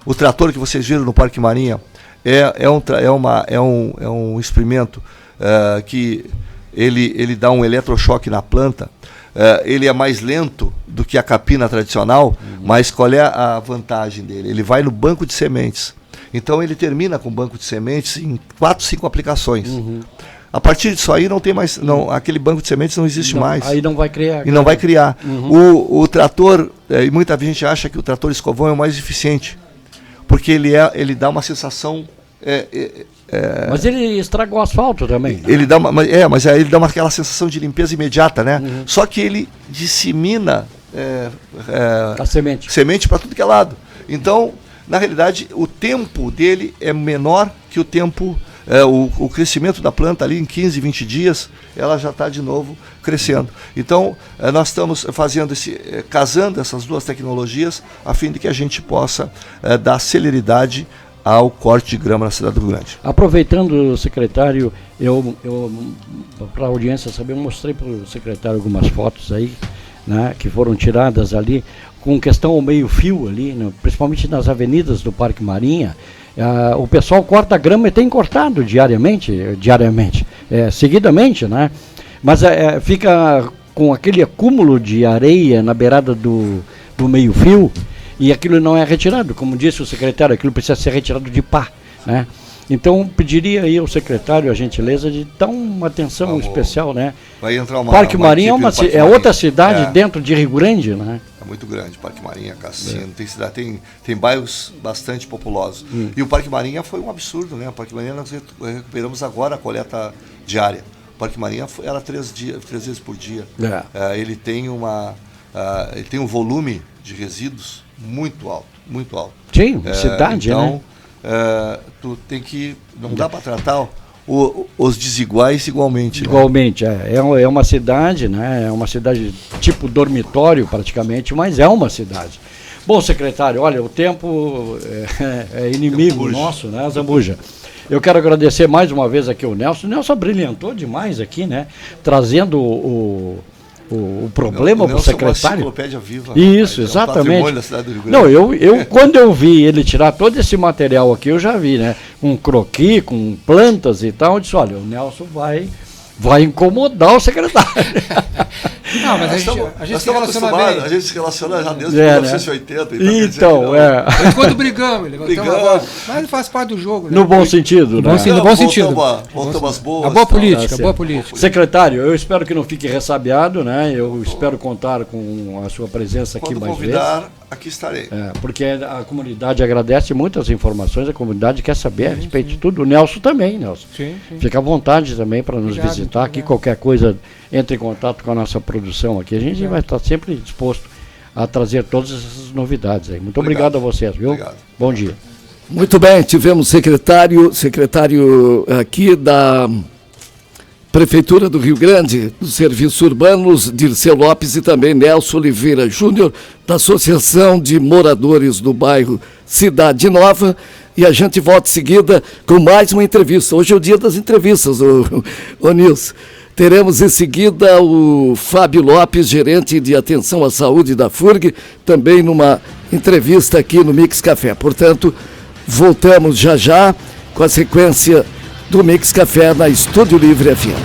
o trator que vocês viram no Parque Marinha é um experimento que ele dá um eletrochoque na planta. Ele é mais lento do que a capina tradicional, mas qual é a vantagem dele? Ele vai no banco de sementes. Então ele termina com o banco de sementes em 4, 5 aplicações. A partir disso aí não tem mais, aquele banco de sementes não existe mais. Aí não vai criar. E não vai criar. O trator, e muita gente acha que o trator escovão é o mais eficiente, porque ele dá uma sensação. Mas ele estraga o asfalto também. Ele dá mas aí ele dá aquela sensação de limpeza imediata, né? Só que ele dissemina a semente para tudo que é lado. Então, na realidade, o tempo dele é menor que o tempo, o crescimento da planta ali em 15, 20 dias, ela já está de novo crescendo. Então, nós estamos fazendo casando essas duas tecnologias a fim de que a gente possa dar celeridade ao corte de grama na cidade do Rio Grande. Aproveitando, secretário, eu para a audiência saber, eu mostrei para o secretário algumas fotos aí, né, que foram tiradas ali, com questão ao meio-fio ali, né, principalmente nas avenidas do Parque Marinha. O pessoal corta a grama e tem cortado seguidamente, né? Mas fica com aquele acúmulo de areia na beirada do meio-fio e aquilo não é retirado. Como disse o secretário, aquilo precisa ser retirado de pá, né? Então, pediria aí ao secretário a gentileza de dar uma atenção especial, né? Vai entrar Parque Marinha é outra cidade dentro de Rio Grande, né? muito grande. Parque Marinha, Cassino, tem bairros bastante populosos. E o Parque Marinha foi um absurdo, né? O Parque Marinha nós recuperamos agora a coleta diária. O Parque Marinha era 3 vezes por dia. Ele tem um volume de resíduos muito alto, muito alto. Sim, cidade, então, né? Tu tem que... Não dá para tratar os desiguais igualmente. Igualmente, né? É uma cidade, né? É uma cidade tipo dormitório praticamente, mas é uma cidade. Bom, secretário, olha, o tempo é inimigo nosso, né, Zambuja? Eu quero agradecer mais uma vez aqui o Nelson. O Nelson brilhantou demais aqui, né? Trazendo o problema para o secretário. É uma enciclopédia viva. Isso, exatamente. Da cidade do Rio Grande. Não, eu quando eu vi ele tirar todo esse material aqui, eu já vi, né? Um croquis com plantas e tal. Eu disse, olha, o Nelson vai incomodar o secretário. Não, mas a gente se relaciona bem. A gente se relaciona já desde 1980. Né? Então, Enquanto brigamos, mas faz parte do jogo. Né? No bom sentido, né? No bom sentido. Voltamos boas. A boa política, boa política. Secretário, eu espero que não fique ressabiado, né? Eu espero contar com a sua presença aqui mais vezes. Aqui estarei. Porque a comunidade agradece muito as informações, a comunidade quer saber a respeito de tudo. O Nelson também, Nelson. Sim. Fica à vontade também para nos visitar aqui. Qualquer coisa, entre em contato com a nossa produção aqui. A gente vai estar sempre disposto a trazer todas essas novidades aí. Muito obrigado a vocês, viu? Obrigado. Bom dia. Muito bem, tivemos secretário aqui da Prefeitura do Rio Grande, dos Serviços Urbanos, Dirceu Lopes, e também Nelson Oliveira Júnior, da Associação de Moradores do Bairro Cidade Nova. E a gente volta em seguida com mais uma entrevista. Hoje é o dia das entrevistas, ô Nilson. Teremos em seguida o Fábio Lopes, gerente de atenção à saúde da FURG, também numa entrevista aqui no Mix Café. Portanto, voltamos já com a sequência do Mix Café na Estúdio Livre FM.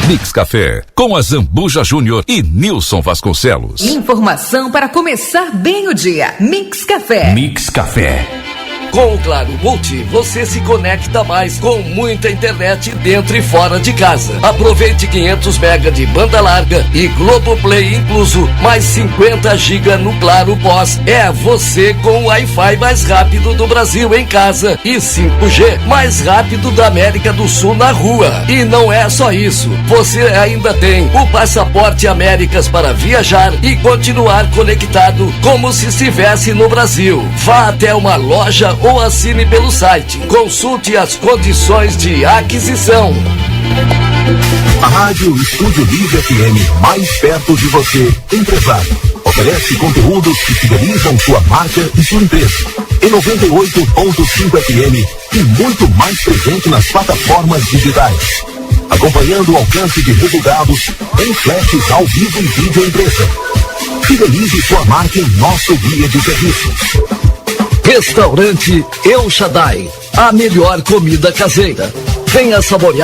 Mix Café, com a Zambuja Júnior e Nilson Vasconcelos. Informação para começar bem o dia. Mix Café. Mix Café. Com o Claro Multi, você se conecta mais com muita internet dentro e fora de casa. Aproveite 500 MB de banda larga e Globoplay incluso, mais 50 GB no Claro Pós. É você com o Wi-Fi mais rápido do Brasil em casa e 5G mais rápido da América do Sul na rua. E não é só isso, você ainda tem o Passaporte Américas para viajar e continuar conectado como se estivesse no Brasil. Vá até uma loja ou assine pelo site. Consulte as condições de aquisição. A Rádio Estúdio Livre FM, mais perto de você, empresário. Oferece conteúdos que fidelizam sua marca e sua empresa. Em 98.5 FM e muito mais presente nas plataformas digitais. Acompanhando o alcance de resultados em flashes ao vivo e vídeo empresa. Fidelize sua marca em nosso guia de serviços. Restaurante El Shaddai, a melhor comida caseira. Venha saborear